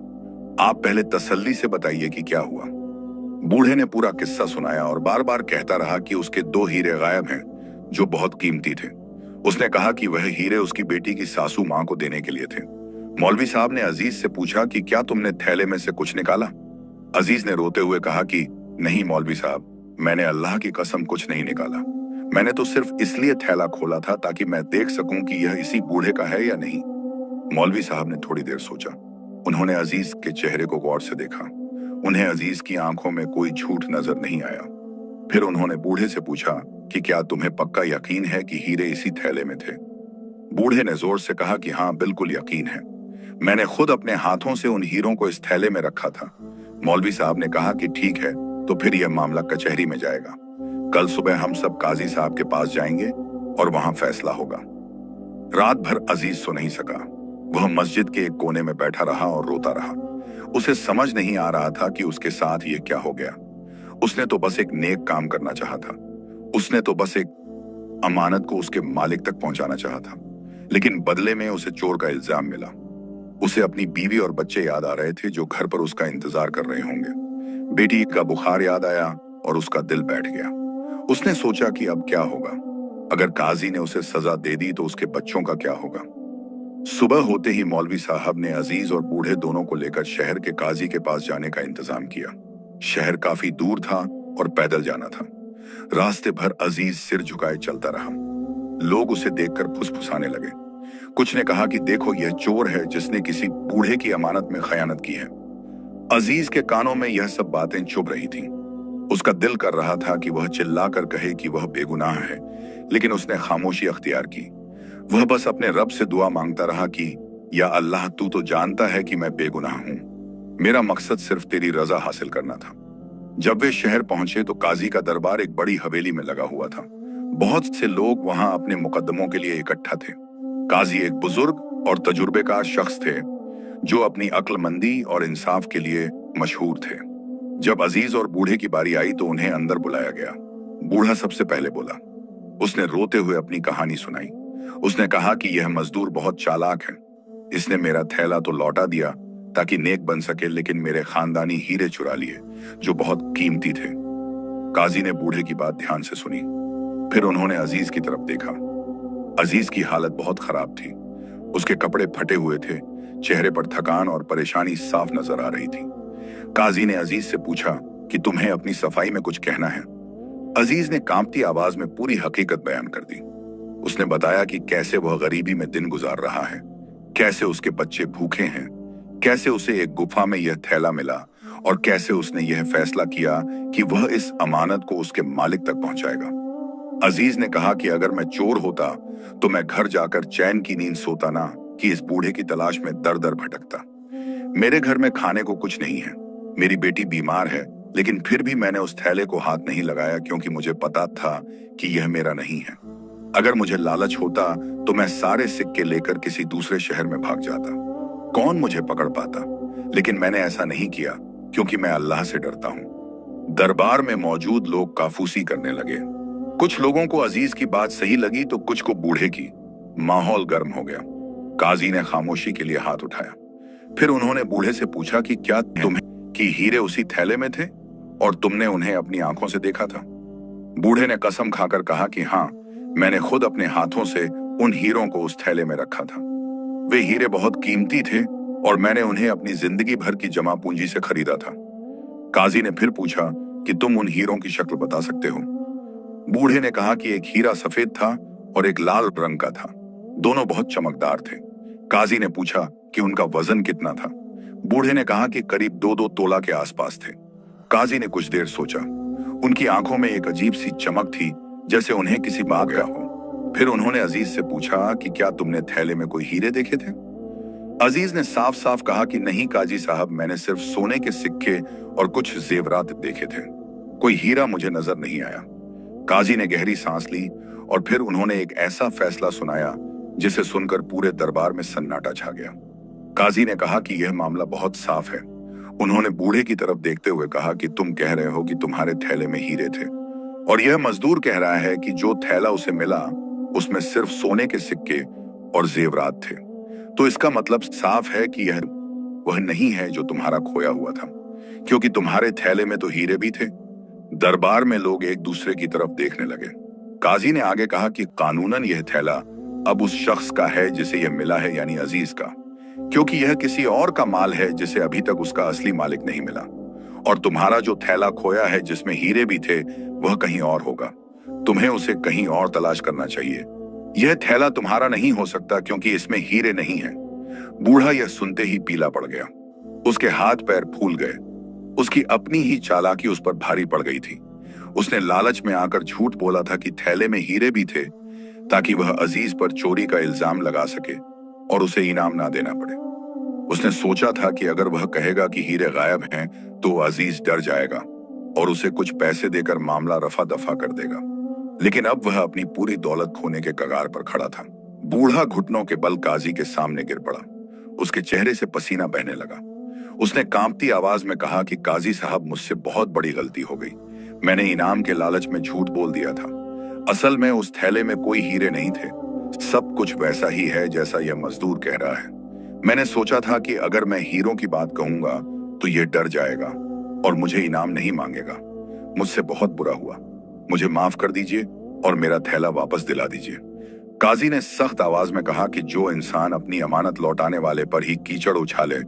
आप पहले तसल्ली से बताइए कि क्या हुआ। बूढ़े ने पूरा किस्सा सुनाया और बार बार कहता रहा कि उसके 2 हीरे गायब हैं जो बहुत कीमती थे। उसने कहा कि वह हीरे उसकी बेटी की सासू मां को देने के लिए थे। मौलवी साहब ने अजीज से पूछा कि क्या तुमने थैले में से कुछ निकाला? अजीज ने रोते हुए कहा कि नहीं मौलवी साहब, मैंने अल्लाह की कसम कुछ नहीं निकाला। मैंने तो सिर्फ इसलिए थैला खोला था ताकि मैं देख सकूं कि यह इसी बूढ़े का है या नहीं। मौलवी साहब ने थोड़ी देर सोचा। उन्होंने अजीज के चेहरे को गौर से देखा। उन्हें अजीज की आंखों में कोई झूठ नजर नहीं आया। फिर उन्होंने बूढ़े से पूछा कि क्या तुम्हें पक्का यकीन है कि हीरे इसी थैले में थे? बूढ़े ने जोर से कहा कि हाँ, बिल्कुल यकीन है। मैंने खुद अपने हाथों से उन हीरों को इस थैले में रखा था। मौलवी साहब ने कहा कि ठीक है, तो फिर यह मामला कचहरी में जाएगा। कल सुबह हम सब काजी साहब के पास जाएंगे और वहां फैसला होगा। रात भर अजीज सो नहीं सका। वह मस्जिद के एक कोने में बैठा रहा और रोता रहा। उसे समझ नहीं आ रहा था कि उसके साथ ये क्या हो गया। उसने तो बस एक नेक काम करना चाहा था। उसने तो बस एक अमानत को उसके मालिक तक पहुंचाना चाहा था, लेकिन बदले में उसे चोर का इल्जाम मिला। उसे अपनी बीवी और बच्चे याद आ रहे थे जो घर पर उसका इंतजार कर रहे होंगे। बेटी का बुखार याद आया और उसका दिल बैठ गया। उसने सोचा कि अब क्या होगा। अगर काजी ने उसे सजा दे दी तो उसके बच्चों का क्या होगा। सुबह होते ही मौलवी साहब ने अजीज और बूढ़े दोनों को लेकर शहर के काजी के पास जाने का इंतजाम किया। शहर काफी दूर था और पैदल जाना था। रास्ते भर अजीज सिर झुकाए चलता रहा। लोग उसे देखकर फुसफुसाने लगे। कुछ ने कहा कि देखो, यह चोर है जिसने किसी बूढ़े की अमानत में खयानत की है। अजीज के कानों में यह सब बातें चुभ रही थीं। उसका दिल कर रहा था कि वह चिल्लाकर कहे कि वह बेगुनाह है, लेकिन उसने खामोशी अख्तियार की। वह बस अपने रब से दुआ मांगता रहा कि या अल्लाह, तू तो जानता है कि मैं बेगुनाह हूं। मेरा मकसद सिर्फ तेरी रजा हासिल करना था। जब वे शहर पहुंचे तो काजी का दरबार एक बड़ी हवेली में लगा हुआ था। बहुत से लोग वहां अपने मुकदमों के लिए इकट्ठा थे। काजी एक बुजुर्ग और तजुर्बेकार शख्स थे जो अपनी अक्लमंदी और इंसाफ के लिए मशहूर थे। जब अजीज और बूढ़े की बारी आई तो उन्हें अंदर बुलाया गया। बूढ़ा सबसे पहले बोला। उसने रोते हुए अपनी कहानी सुनाई। उसने कहा कि यह मजदूर बहुत चालाक है। इसने मेरा थैला तो लौटा दिया ताकि नेक बन सके, लेकिन मेरे खानदानी हीरे चुरा लिए जो बहुत कीमती थे। काजी ने बूढ़े की बात ध्यान से सुनी। फिर उन्होंने अजीज की तरफ देखा। अजीज की हालत बहुत खराब थी। उसके कपड़े फटे हुए थे। चेहरे पर थकान और परेशानी साफ नजर आ रही थी। काजी ने अजीज से पूछा कि तुम्हें अपनी सफाई में कुछ कहना है। अजीज ने कांपती आवाज में पूरी हकीकत बयान कर दी। उसने बताया कि कैसे वह गरीबी में दिन गुजार रहा है, कैसे उसके बच्चे भूखे हैं, कैसे उसे एक गुफा में यह थैला मिला और कैसे उसने यह फैसला किया कि वह इस अमानत को उसके मालिक तक पहुंचाएगा। अजीज ने कहा कि अगर मैं चोर होता तो मैं घर जाकर चैन की नींद सोता ना कि इस बूढ़े की तलाश में दर दर भटकता। मेरे घर में खाने को कुछ नहीं है। मेरी बेटी बीमार है, लेकिन फिर भी मैंने उस थैले को हाथ नहीं लगाया क्योंकि मुझे पता था कि यह मेरा नहीं है। अगर मुझे लालच होता तो मैं सारे सिक्के लेकर किसी दूसरे शहर में भाग जाता। कौन मुझे पकड़ पाता, लेकिन मैंने ऐसा नहीं किया क्योंकि मैं अल्लाह से डरता हूं। दरबार में मौजूद लोग काफूसी करने लगे। कुछ लोगों को अजीज की बात सही लगी तो कुछ को बूढ़े की। माहौल गर्म हो गया। काजी ने खामोशी के लिए हाथ उठाया। फिर उन्होंने बूढ़े से पूछा कि क्या तुम्हें कि हीरे उसी थैले में थे और तुमने उन्हें अपनी आंखों से देखा था? बूढ़े ने कसम खाकर कहा कि हाँ, मैंने खुद अपने हाथों से उन हीरों को उस थैले में रखा था। वे हीरे बहुत कीमती थे और मैंने उन्हें अपनी जिंदगी भर की जमा पूंजी से खरीदा था। काजी ने फिर पूछा कि तुम उन हीरों की शक्ल बता सकते हो? बूढ़े ने कहा कि एक हीरा सफेद था और एक लाल रंग का था। दोनों बहुत चमकदार थे। काजी ने पूछा कि उनका वजन कितना था। बूढ़े ने कहा कि करीब 2-2 तोला के आसपास थे। काजी ने कुछ देर सोचा। उनकी आंखों में एक अजीब सी चमक थी, जैसे उन्हें किसी बात का हो। फिर उन्होंने अजीज से पूछा कि क्या तुमने थैले में कोई हीरे देखे थे? अजीज ने साफ साफ कहा कि नहीं काजी साहब, मैंने सिर्फ सोने के सिक्के और कुछ जेवरात देखे थे। कोई हीरा मुझे नजर नहीं आया। काजी ने गहरी सांस ली और फिर उन्होंने एक ऐसा फैसला सुनाया जिसे सुनकर पूरे दरबार में सन्नाटा छा गया। काजी ने कहा कि यह मामला बहुत साफ है। उन्होंने बूढ़े की तरफ देखते हुए कहा कि तुम कह रहे हो कि तुम्हारे थैले में हीरे थे, और यह मजदूर कह रहा है कि जो थैला उसे मिला उसमें सिर्फ सोने के सिक्के और जेवरात थे। तो इसका मतलब साफ है कि यह वह नहीं है जो तुम्हारा खोया हुआ था, क्योंकि तुम्हारे थैले में तो हीरे भी थे। दरबार में लोग एक दूसरे की तरफ देखने लगे। काजी ने आगे कहा कि कानूनन यह थैला अब उस शख्स का है जिसे यह मिला है, यानी अजीज का, क्योंकि यह किसी और का माल है जिसे अभी तक उसका असली मालिक नहीं मिला। और तुम्हारा जो थैला खोया है जिसमें हीरे भी थे, वह कहीं और होगा। तुम्हें उसे कहीं और तलाश करना चाहिए। यह थैला तुम्हारा नहीं हो सकता क्योंकि इसमें हीरे नहीं है। बूढ़ा यह सुनते ही पीला पड़ गया। उसके हाथ पैर फूल गए। उसकी अपनी ही चालाकी उस पर भारी पड़ गई थी। उसने लालच में आकर झूठ बोला था कि थैले में हीरे भी थे, ताकि वह अजीज पर चोरी का इल्जाम लगा सके और उसे इनाम ना देना पड़े। उसने सोचा था कि अगर वह कहेगा कि हीरे गायब हैं, तो अजीज डर जाएगा और उसे कुछ पैसे देकर मामला रफा दफा कर देगा। लेकिन अब वह अपनी पूरी दौलत खोने के कगार पर खड़ा था। बूढ़ा घुटनों के बल काजी के सामने गिर पड़ा। उसके चेहरे से पसीना बहने लगा। उसने कांपती आवाज में कहा कि काजी साहब, मुझसे बहुत बड़ी गलती हो गई। मैंने इनाम के लालच में झूठ बोल दिया था। असल में उस थैले में कोई हीरे नहीं थे। सब कुछ वैसा ही है जैसा यह मजदूर कह रहा है। मैंने सोचा था कि अगर मैं हीरों की बात कहूंगा तो यह डर जाएगा और मुझे इनाम नहीं मांगेगा। मुझसे बहुत बुरा हुआ। मुझे माफ कर दीजिए और मेरा थैला वापस दिला दीजिए। काजी ने सख्त आवाज में कहा कि जो इंसान अपनी अमानत लौटाने वाले पर ही कीचड़ उछाले,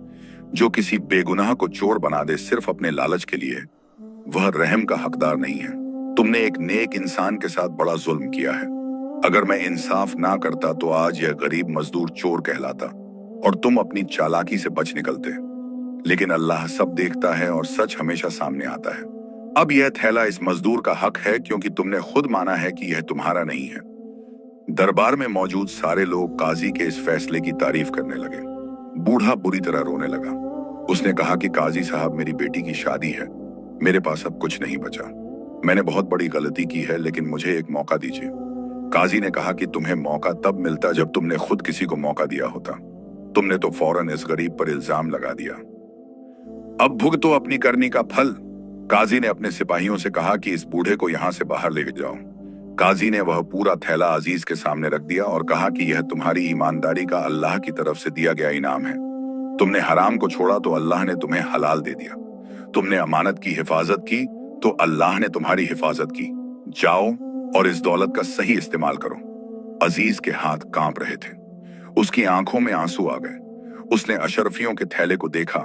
जो किसी बेगुनाह को चोर बना दे सिर्फ अपने लालच के लिए, वह रहम का हकदार नहीं है। तुमने एक नेक इंसान के साथ बड़ा जुल्म किया है। अगर मैं इंसाफ ना करता तो आज यह गरीब मजदूर चोर कहलाता और तुम अपनी चालाकी से बच निकलते। लेकिन अल्लाह सब देखता है और सच हमेशा सामने आता है। अब यह थैला इस मजदूर का हक है क्योंकि तुमने खुद माना है कि यह तुम्हारा नहीं है। दरबार में मौजूद सारे लोग काजी के इस फैसले की तारीफ करने लगे। बूढ़ा बुरी तरह रोने लगा। उसने कहा कि काजी साहब, मेरी बेटी की शादी है। मेरे पास अब कुछ नहीं बचा। मैंने बहुत बड़ी गलती की है, लेकिन मुझे एक मौका दीजिए। काजी ने कहा कि तुम्हें मौका तब मिलता जब तुमने खुद किसी को मौका दिया होता। तुमने तो फौरन इस गरीब पर इल्जाम लगा दिया। अब भुगतो अपनी करनी का फल। काजी ने अपने सिपाहियों से कहा कि इस बूढ़े को यहां से बाहर ले जाओ। काजी ने वह पूरा थैला अजीज के सामने रख दिया और कहा कि यह तुम्हारी ईमानदारी का अल्लाह की तरफ से दिया गया इनाम है। तुमने हराम को छोड़ा तो अल्लाह ने तुम्हें हलाल दे दिया। तुमने अमानत की हिफाजत की तो अल्लाह ने तुम्हारी हिफाजत की। जाओ और इस दौलत का सही इस्तेमाल करो। अजीज के हाथ कांप रहे थे। उसकी आंखों में आंसू आ गए। उसने अशरफियों के थैले को देखा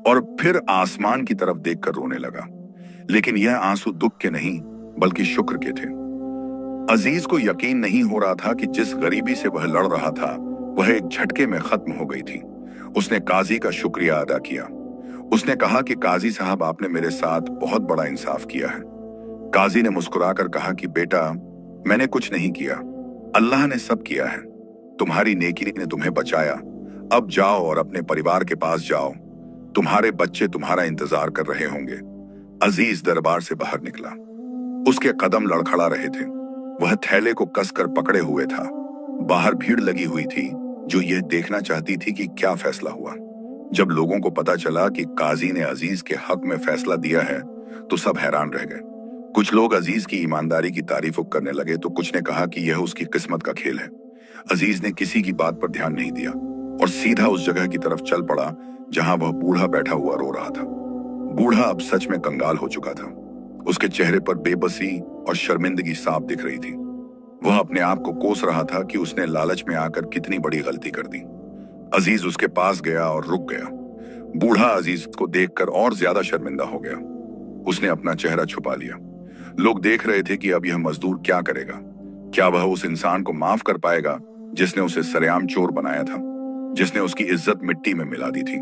और फिर आसमान की तरफ देखकर रोने लगा। लेकिन यह आंसू दुख के नहीं बल्कि शुक्र के थे। अजीज को यकीन नहीं हो रहा था कि जिस गरीबी से वह लड़ रहा था वह एक झटके में खत्म हो गई थी। उसने काजी का शुक्रिया अदा किया। उसने कहा कि काजी साहब, आपने मेरे साथ बहुत बड़ा इंसाफ किया है। काजी ने मुस्कुराकर कहा कि बेटा, मैंने कुछ नहीं किया, अल्लाह ने सब किया है। तुम्हारी नेकी ने तुम्हें बचाया। अब जाओ और अपने परिवार के पास जाओ। तुम्हारे बच्चे तुम्हारा इंतजार कर रहे होंगे। अजीज दरबार से बाहर निकला। उसके कदम लड़खड़ा रहे थे। वह थैले को कसकर पकड़े हुए था। बाहर भीड़ लगी हुई थी जो यह देखना चाहती थी कि क्या फैसला हुआ। जब लोगों को पता चला कि काजी ने अजीज के हक में फैसला दिया है तो सब हैरान रह गए। कुछ लोग अजीज की ईमानदारी की तारीफ करने लगे तो कुछ ने कहा कि यह उसकी किस्मत का खेल है। अजीज ने किसी की बात पर ध्यान नहीं दिया और सीधा उस जगह की तरफ चल पड़ा जहां वह बूढ़ा बैठा हुआ रो रहा था। बूढ़ा अब सच में कंगाल हो चुका था। उसके चेहरे पर बेबसी और शर्मिंदगी साफ दिख रही थी। वह अपने आप को कोस रहा था कि उसने लालच में आकर कितनी बड़ी गलती कर दी। अजीज उसके पास गया और रुक गया। बूढ़ा अजीज को देखकर और ज्यादा शर्मिंदा हो गया। उसने अपना चेहरा छुपा लिया। लोग देख रहे थे कि अब यह मजदूर क्या करेगा। क्या वह उस इंसान को माफ कर पाएगा जिसने उसे सरेआम चोर बनाया था, जिसने उसकी इज्जत मिट्टी में मिला दी थी।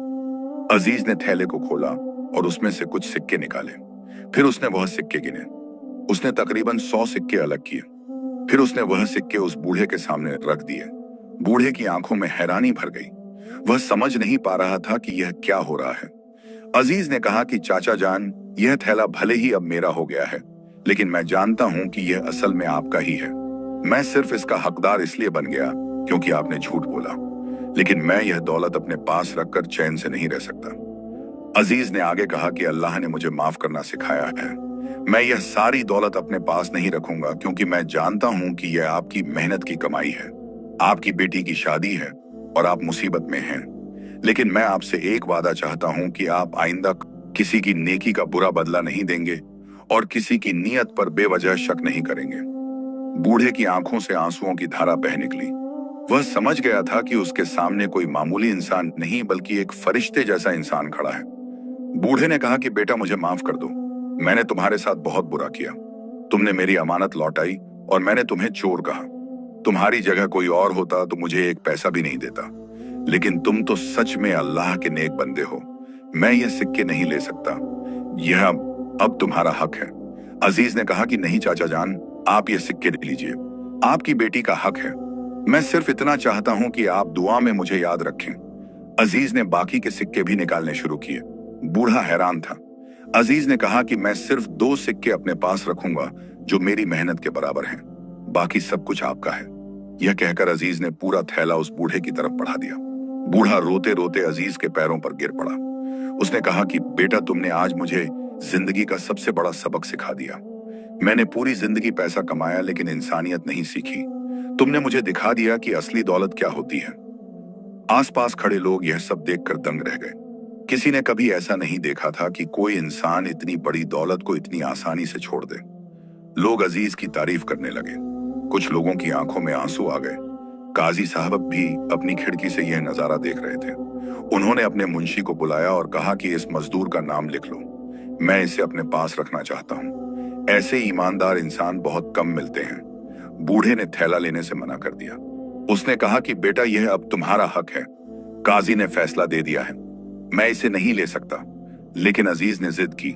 अजीज ने थैले को खोला और उसमें से कुछ सिक्के निकाले। फिर उसने वह सिक्के गिने। उसने तकरीबन 100 सिक्के अलग किए। फिर उसने वह सिक्के उस बूढ़े के सामने रख दिए। बूढ़े की आंखों में हैरानी भर गई। वह समझ नहीं पा रहा था कि यह क्या हो रहा है। अजीज ने कहा कि चाचा जान, यह थैला भले ही अब मेरा हो गया है, लेकिन मैं जानता हूं कि यह असल में आपका ही है। मैं सिर्फ इसका हकदार इसलिए बन गया क्योंकि आपने झूठ बोला, लेकिन मैं यह दौलत अपने पास रखकर चैन से नहीं रह सकता। अजीज ने आगे कहा कि अल्लाह ने मुझे माफ करना सिखाया है। मैं यह सारी दौलत अपने पास नहीं रखूंगा क्योंकि मैं जानता हूं कि यह आपकी मेहनत की कमाई है। आपकी बेटी की शादी है और आप मुसीबत में हैं। लेकिन मैं आपसे एक वादा चाहता हूं कि आप आइंदा किसी की नेकी का बुरा बदला नहीं देंगे और किसी की नीयत पर बेवजह शक नहीं करेंगे। बूढ़े की आंखों से आंसुओं की धारा बह निकली। वह समझ गया था कि उसके सामने कोई मामूली इंसान नहीं बल्कि एक फरिश्ते जैसा इंसान खड़ा है। बूढ़े ने कहा कि बेटा, मुझे माफ कर दो। मैंने तुम्हारे साथ बहुत बुरा किया। तुमने मेरी अमानत लौटाई और मैंने तुम्हें चोर कहा। तुम्हारी जगह कोई और होता तो मुझे एक पैसा भी नहीं देता, लेकिन तुम तो सच में अल्लाह के नेक बंदे हो। मैं ये सिक्के नहीं ले सकता। यह अब तुम्हारा हक है। अजीज ने कहा कि नहीं चाचा जान, आप ये सिक्के ले लीजिए। आपकी बेटी का हक है। मैं सिर्फ इतना चाहता हूं कि आप दुआ में मुझे याद रखें। अजीज ने बाकी के सिक्के भी निकालने शुरू किए। बूढ़ा हैरान था। अजीज ने कहा कि मैं सिर्फ 2 सिक्के अपने पास रखूंगा जो मेरी मेहनत के बराबर हैं। बाकी सब कुछ आपका है। यह कहकर अजीज ने पूरा थैला उस बूढ़े की तरफ बढ़ा दिया। बूढ़ा रोते रोते अजीज के पैरों पर गिर पड़ा। उसने कहा कि बेटा, तुमने आज मुझे जिंदगी का सबसे बड़ा सबक सिखा दिया। मैंने पूरी जिंदगी पैसा कमाया लेकिन इंसानियत नहीं सीखी। तुमने मुझे दिखा दिया कि असली दौलत क्या होती है। आसपास खड़े लोग यह सब देखकर दंग रह गए। किसी ने कभी ऐसा नहीं देखा था कि कोई इंसान इतनी बड़ी दौलत को इतनी आसानी से छोड़ दे। लोग अजीज की तारीफ करने लगे। कुछ लोगों की आंखों में आंसू आ गए। काजी साहब भी अपनी खिड़की से यह नजारा देख रहे थे। उन्होंने अपने मुंशी को बुलाया और कहा कि इस मजदूर का नाम लिख लो। मैं इसे अपने पास रखना चाहता हूं। ऐसे ईमानदार इंसान बहुत कम मिलते हैं। बूढ़े ने थैला लेने से मना कर दिया। उसने कहा कि बेटा, यह अब तुम्हारा हक है। काजी ने फैसला दे दिया है। मैं इसे नहीं ले सकता। लेकिन अजीज ने जिद की।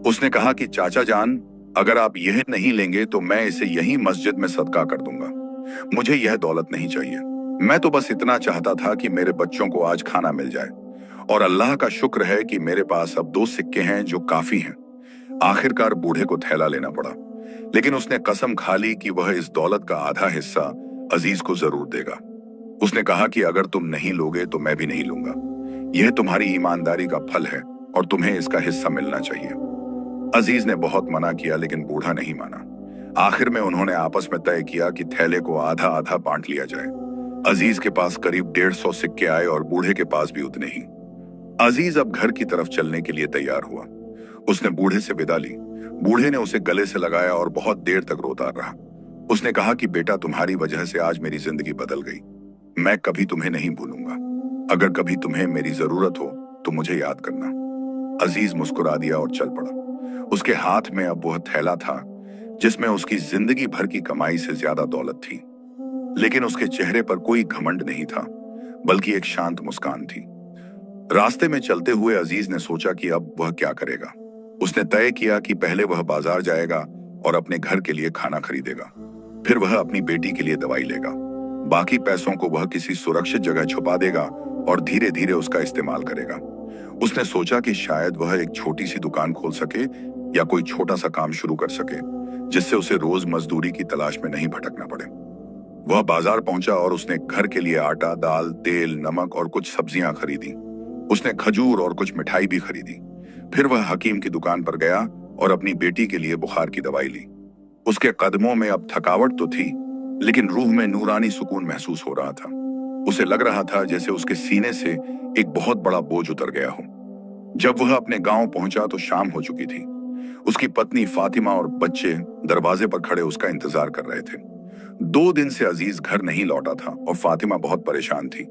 उसने कहा कि चाचा जान, अगर आप यह नहीं लेंगे तो मैं इसे यहीं मस्जिद में सदका कर दूंगा। मुझे यह दौलत नहीं चाहिए। मैं तो बस इतना चाहता था कि मेरे बच्चों को आज खाना मिल जाए, और अल्लाह का शुक्र है कि मेरे पास अब 2 सिक्के हैं जो काफी हैं। आखिरकार बूढ़े को थैला लेना पड़ा, लेकिन उसने कसम खा ली कि वह इस दौलत का आधा हिस्सा अजीज को जरूर देगा। उसने कहा कि अगर तुम नहीं लोगे तो मैं भी नहीं लूंगा। यह तुम्हारी ईमानदारी का फल है और तुम्हें इसका हिस्सा मिलना चाहिए। अजीज ने बहुत मना किया लेकिन बूढ़ा नहीं माना। आखिर में उन्होंने आपस में तय किया कि थैले को आधा आधा बांट लिया जाए। अजीज के पास करीब 150 सिक्के आए और बूढ़े के पास भी उतने ही। अजीज अब घर की तरफ चलने के लिए तैयार हुआ। उसने बूढ़े से विदा ली। बूढ़े ने उसे गले से लगाया और बहुत देर तक रोता रहा। उसने कहा कि बेटा, तुम्हारी वजह से आज मेरी जिंदगी बदल गई। मैं कभी तुम्हें नहीं भूलूंगा। अगर कभी तुम्हें मेरी जरूरत हो तो मुझे याद करना। अजीज मुस्कुरा दिया और चल पड़ा। उसके हाथ में अब वह थैला था जिसमें उसकी जिंदगी भर की कमाई से ज्यादा दौलत थी। लेकिन उसके चेहरे पर कोई घमंड नहीं था, बल्कि एक शांत मुस्कान थी। रास्ते में चलते हुए अजीज ने सोचा कि अब वह क्या करेगा। उसने तय किया कि पहले वह बाजार जाएगा और अपने घर के लिए खाना खरीदेगा। फिर वह अपनी बेटी के लिए दवाई लेगा। बाकी पैसों को वह किसी सुरक्षित जगह छुपा देगा और धीरे धीरे उसका इस्तेमाल करेगा। उसने सोचा कि शायद वह एक छोटी सी दुकान खोल सके या कोई छोटा सा काम शुरू कर सके जिससे उसे रोज मजदूरी की तलाश में नहीं भटकना पड़े। वह बाजार पहुंचा और उसने घर के लिए आटा, दाल, तेल, नमक और कुछ सब्जियां खरीदी। उसने खजूर और कुछ मिठाई भी खरीदी। फिर वह हकीम की दुकान पर गया और अपनी बेटी के लिए बुखार की दवाई ली। उसके कदमों में अब थकावट तो थी, लेकिन रूह में नूरानी सुकून महसूस हो रहा था। उसे लग रहा था जैसे उसके सीने से एक बहुत बड़ा बोझ उतर गया हो। जब वह अपने गांव पहुंचा तो शाम हो चुकी थी। उसकी पत्नी फातिमा और बच्चे दरवाजे पर खड़े उसका इंतजार कर रहे थे। 2 दिन से अजीज घर नहीं लौटा था और फातिमा बहुत परेशान थी।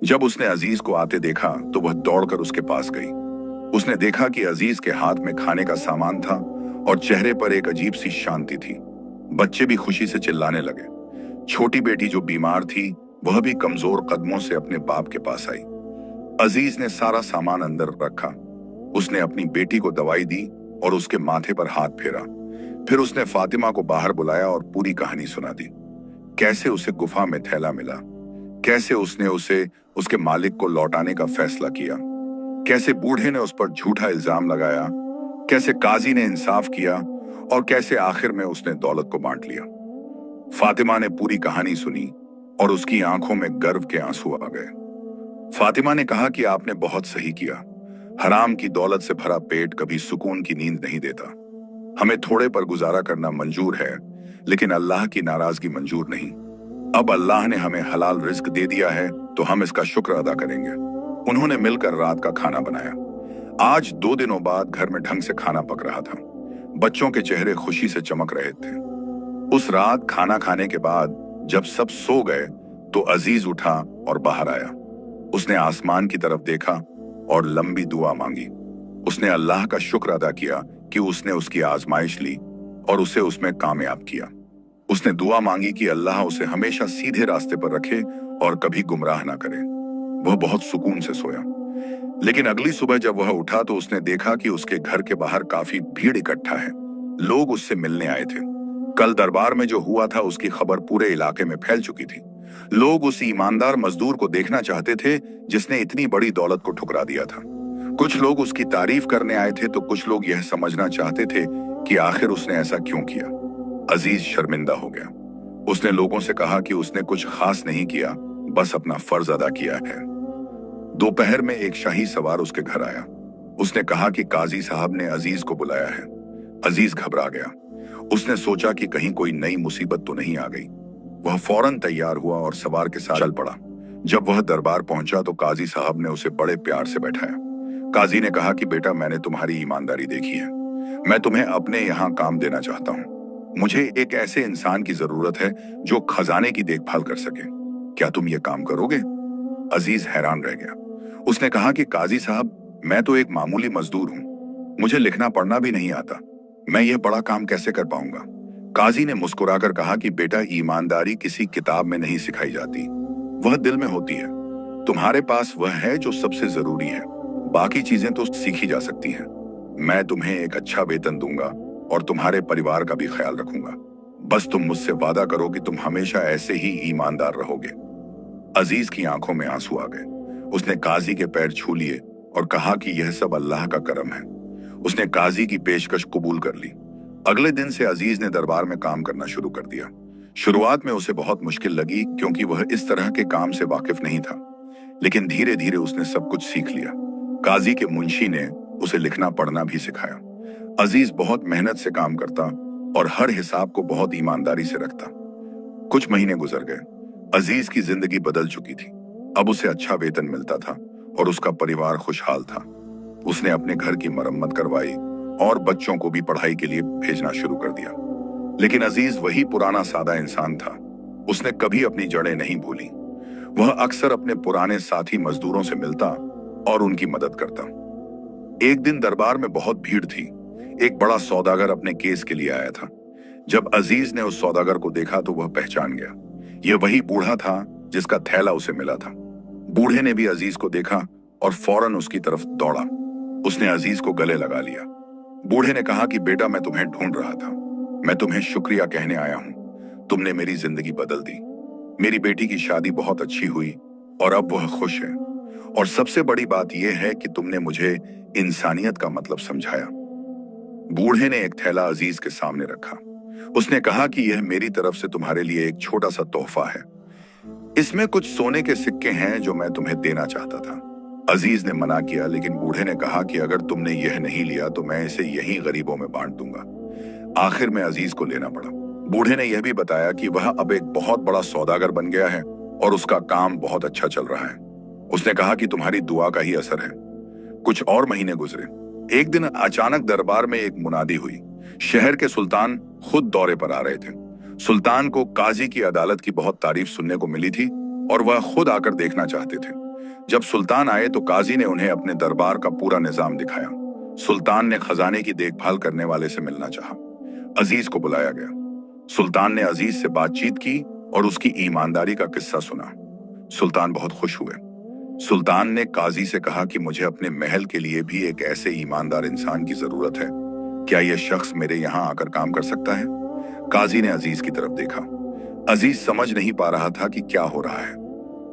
जब उसने अजीज को आते देखा तो वह दौड़कर उसके पास गई। उसने देखा कि अजीज के हाथ में खाने का सामान था और चेहरे पर एक अजीब सी शांति थी। बच्चे भी खुशी से चिल्लाने लगे। छोटी बेटी जो बीमार थी वह भी कमजोर कदमों से अपने बाप के पास आई। अजीज ने सारा सामान अंदर रखा। उसने अपनी बेटी को दवाई दी और उसके माथे पर हाथ फेरा। फिर उसने फातिमा को बाहर बुलाया और पूरी कहानी सुना दी। कैसे उसे गुफा में थैला मिला, कैसे उसने उसे उसके मालिक को लौटाने का फैसला किया, कैसे बूढ़े ने उस पर झूठा इल्जाम लगाया, कैसे काजी ने इंसाफ किया और कैसे आखिर में उसने दौलत को बांट लिया। फातिमा ने पूरी कहानी सुनी और उसकी आंखों में गर्व के आंसू आ गए। फातिमा ने कहा कि आपने बहुत सही किया। हराम की दौलत से भरा पेट कभी सुकून की नींद नहीं देता। हमें थोड़े पर गुजारा करना मंजूर है, लेकिन अल्लाह की नाराजगी मंजूर नहीं। अब अल्लाह ने हमें हलाल रिज्क दे दिया है तो हम इसका शुक्र अदा करेंगे। उन्होंने मिलकर रात का खाना बनाया। आज 2 दिनों बाद घर में ढंग से खाना पक रहा था। बच्चों के चेहरे खुशी से चमक रहे थे। उस रात खाना खाने के बाद जब सब सो गए तो अजीज उठा और बाहर आया। उसने आसमान की तरफ देखा और लंबी दुआ मांगी। उसने अल्लाह का शुक्र अदा किया कि उसने उसकी आजमाइश ली और उसे उसमें कामयाब किया। उसने दुआ मांगी कि अल्लाह उसे हमेशा सीधे रास्ते पर रखे और कभी गुमराह ना करे। वह बहुत सुकून से सोया। लेकिन अगली सुबह जब वह उठा तो उसने देखा कि उसके घर के बाहर काफी भीड़ इकट्ठा है। लोग उससे मिलने आए थे। कल दरबार में जो हुआ था उसकी खबर पूरे इलाके में फैल चुकी थी। लोग उस ईमानदार मजदूर को देखना चाहते थे जिसने इतनी बड़ी दौलत को ठुकरा दिया था। कुछ लोग उसकी तारीफ करने आए थे तो कुछ लोग यह समझना चाहते थे कि आखिर उसने ऐसा क्यों किया। अजीज शर्मिंदा हो गया। उसने लोगों से कहा कि उसने कुछ खास नहीं किया, बस अपना फर्ज अदा किया है। दोपहर में एक शाही सवार उसके घर आया। उसने कहा कि काजी साहब ने अजीज को बुलाया है। अजीज घबरा गया। उसने सोचा कि कहीं कोई नई मुसीबत तो नहीं आ गई। वह फौरन तैयार हुआ और सवार के साथ चल पड़ा। जब वह दरबार पहुंचा तो काजी साहब ने उसे बड़े प्यार से बैठाया। काजी ने कहा कि बेटा, मैंने तुम्हारी ईमानदारी देखी है। मैं तुम्हें अपने यहाँ काम देना चाहता हूँ। मुझे एक ऐसे इंसान की जरूरत है जो खजाने की देखभाल कर सके। क्या तुम ये काम करोगे? अजीज हैरान रह गया। उसने कहा कि काजी साहब, मैं तो एक मामूली मजदूर हूँ। मुझे लिखना पढ़ना भी नहीं आता। मैं यह बड़ा काम कैसे कर पाऊंगा? काजी ने मुस्कुराकर कहा कि बेटा, ईमानदारी किसी किताब में नहीं सिखाई जाती, वह दिल में होती है। तुम्हारे पास वह है जो सबसे जरूरी है। बाकी चीजें तो सीखी जा सकती हैं। मैं तुम्हें एक अच्छा वेतन दूंगा और तुम्हारे परिवार का भी ख्याल रखूंगा। बस तुम मुझसे वादा करो कि तुम हमेशा ऐसे ही ईमानदार रहोगे। अजीज की आंखों में आंसू आ गए। उसने काजी के पैर छू लिए और कहा कि यह सब अल्लाह का करम है। उसने काजी की पेशकश कबूल कर ली। अगले दिन से अजीज ने दरबार में काम करना शुरू कर दिया। शुरुआत में उसे बहुत मुश्किल लगी क्योंकि वह इस तरह के काम से वाकिफ नहीं था, लेकिन धीरे धीरे उसने सब कुछ सीख लिया। काजी के मुंशी ने उसे लिखना पढ़ना भी सिखाया। अजीज बहुत मेहनत से काम करता और हर हिसाब को बहुत ईमानदारी से रखता। कुछ महीने गुजर गए। अजीज की जिंदगी बदल चुकी थी। अब उसे अच्छा वेतन मिलता था और उसका परिवार खुशहाल था। उसने अपने घर की मरम्मत करवाई और बच्चों को भी पढ़ाई के लिए भेजना शुरू कर दिया। लेकिन अजीज वही पुराना सादा इंसान था। उसने कभी अपनी जड़ें नहीं भूली। वह अक्सर अपने पुराने साथी मजदूरों से मिलता और उनकी मदद करता। एक दिन दरबार में बहुत भीड़ थी। एक बड़ा सौदागर अपने केस के लिए आया था। जब अजीज ने उस सौदागर को देखा तो वह पहचान गया। यह वही बूढ़ा था जिसका थैला उसे मिला था। बूढ़े ने भी अजीज को देखा और फौरन उसकी तरफ दौड़ा। उसने अजीज को गले लगा लिया। बूढ़े ने कहा कि बेटा, मैं तुम्हें ढूंढ रहा था। मैं तुम्हें शुक्रिया कहने आया हूं। तुमने मेरी जिंदगी बदल दी। मेरी बेटी की शादी बहुत अच्छी हुई और अब वह खुश है। और सबसे बड़ी बात यह है कि तुमने मुझे इंसानियत का मतलब समझाया। बूढ़े ने एक थैला अजीज के सामने रखा। उसने कहा कि यह मेरी तरफ से तुम्हारे लिए एक छोटा सा तोहफा है। इसमें कुछ सोने के सिक्के हैं जो मैं तुम्हें देना चाहता था। अजीज ने मना किया, लेकिन बूढ़े ने कहा कि अगर तुमने यह नहीं लिया तो मैं इसे यहीं गरीबों में बांट दूंगा। आखिर में अजीज को लेना पड़ा। बूढ़े ने यह भी बताया कि वह अब एक बहुत बड़ा सौदागर बन गया है और उसका काम बहुत अच्छा चल रहा है। उसने कहा कि तुम्हारी दुआ का ही असर है। कुछ और महीने गुजरे। एक दिन अचानक दरबार में एक मुनादी हुई। शहर के सुल्तान खुद दौरे पर आ रहे थे। सुल्तान को काजी की अदालत की बहुत तारीफ सुनने को मिली थी और वह खुद आकर देखना चाहते थे। जब सुल्तान आए तो काजी ने उन्हें अपने दरबार का पूरा निजाम दिखाया। सुल्तान ने खजाने की देखभाल करने वाले से मिलना चाहा। अजीज को बुलाया गया। सुल्तान ने अजीज से बातचीत की और उसकी ईमानदारी का किस्सा सुना। सुल्तान बहुत खुश हुए। सुल्तान ने काजी से कहा कि मुझे अपने महल के लिए भी एक ऐसे ईमानदार इंसान की जरूरत है। क्या यह शख्स मेरे यहाँ आकर काम कर सकता है? काजी ने अजीज की तरफ देखा। अजीज समझ नहीं पा रहा था कि क्या हो रहा है।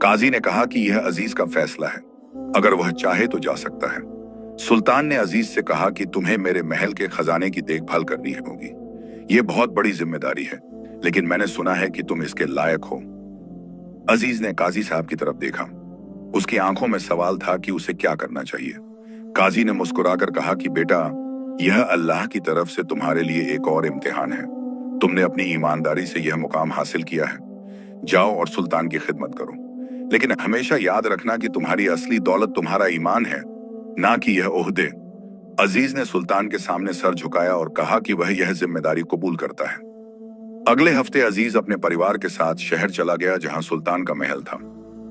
काजी ने कहा कि यह अजीज का फैसला है, अगर वह चाहे तो जा सकता है। सुल्तान ने अजीज से कहा कि तुम्हें मेरे महल के खजाने की देखभाल करनी होगी। यह बहुत बड़ी जिम्मेदारी है, लेकिन मैंने सुना है कि तुम इसके लायक हो। अजीज ने काजी साहब की तरफ देखा। उसकी आंखों में सवाल था कि उसे क्या करना चाहिए। काजी ने मुस्कुराकर कहा कि बेटा, यह अल्लाह की तरफ से तुम्हारे लिए एक और इम्तिहान है। तुमने अपनी ईमानदारी से यह मुकाम हासिल किया है। जाओ और सुल्तान की खिदमत करो, लेकिन हमेशा याद रखना कि तुम्हारी असली दौलत तुम्हारा ईमान है, ना कि यह ओहदे। अजीज ने सुल्तान के सामने सर झुकाया और कहा कि वह यह जिम्मेदारी कबूल करता है। अगले हफ्ते अजीज अपने परिवार के साथ शहर चला गया जहां सुल्तान का महल था।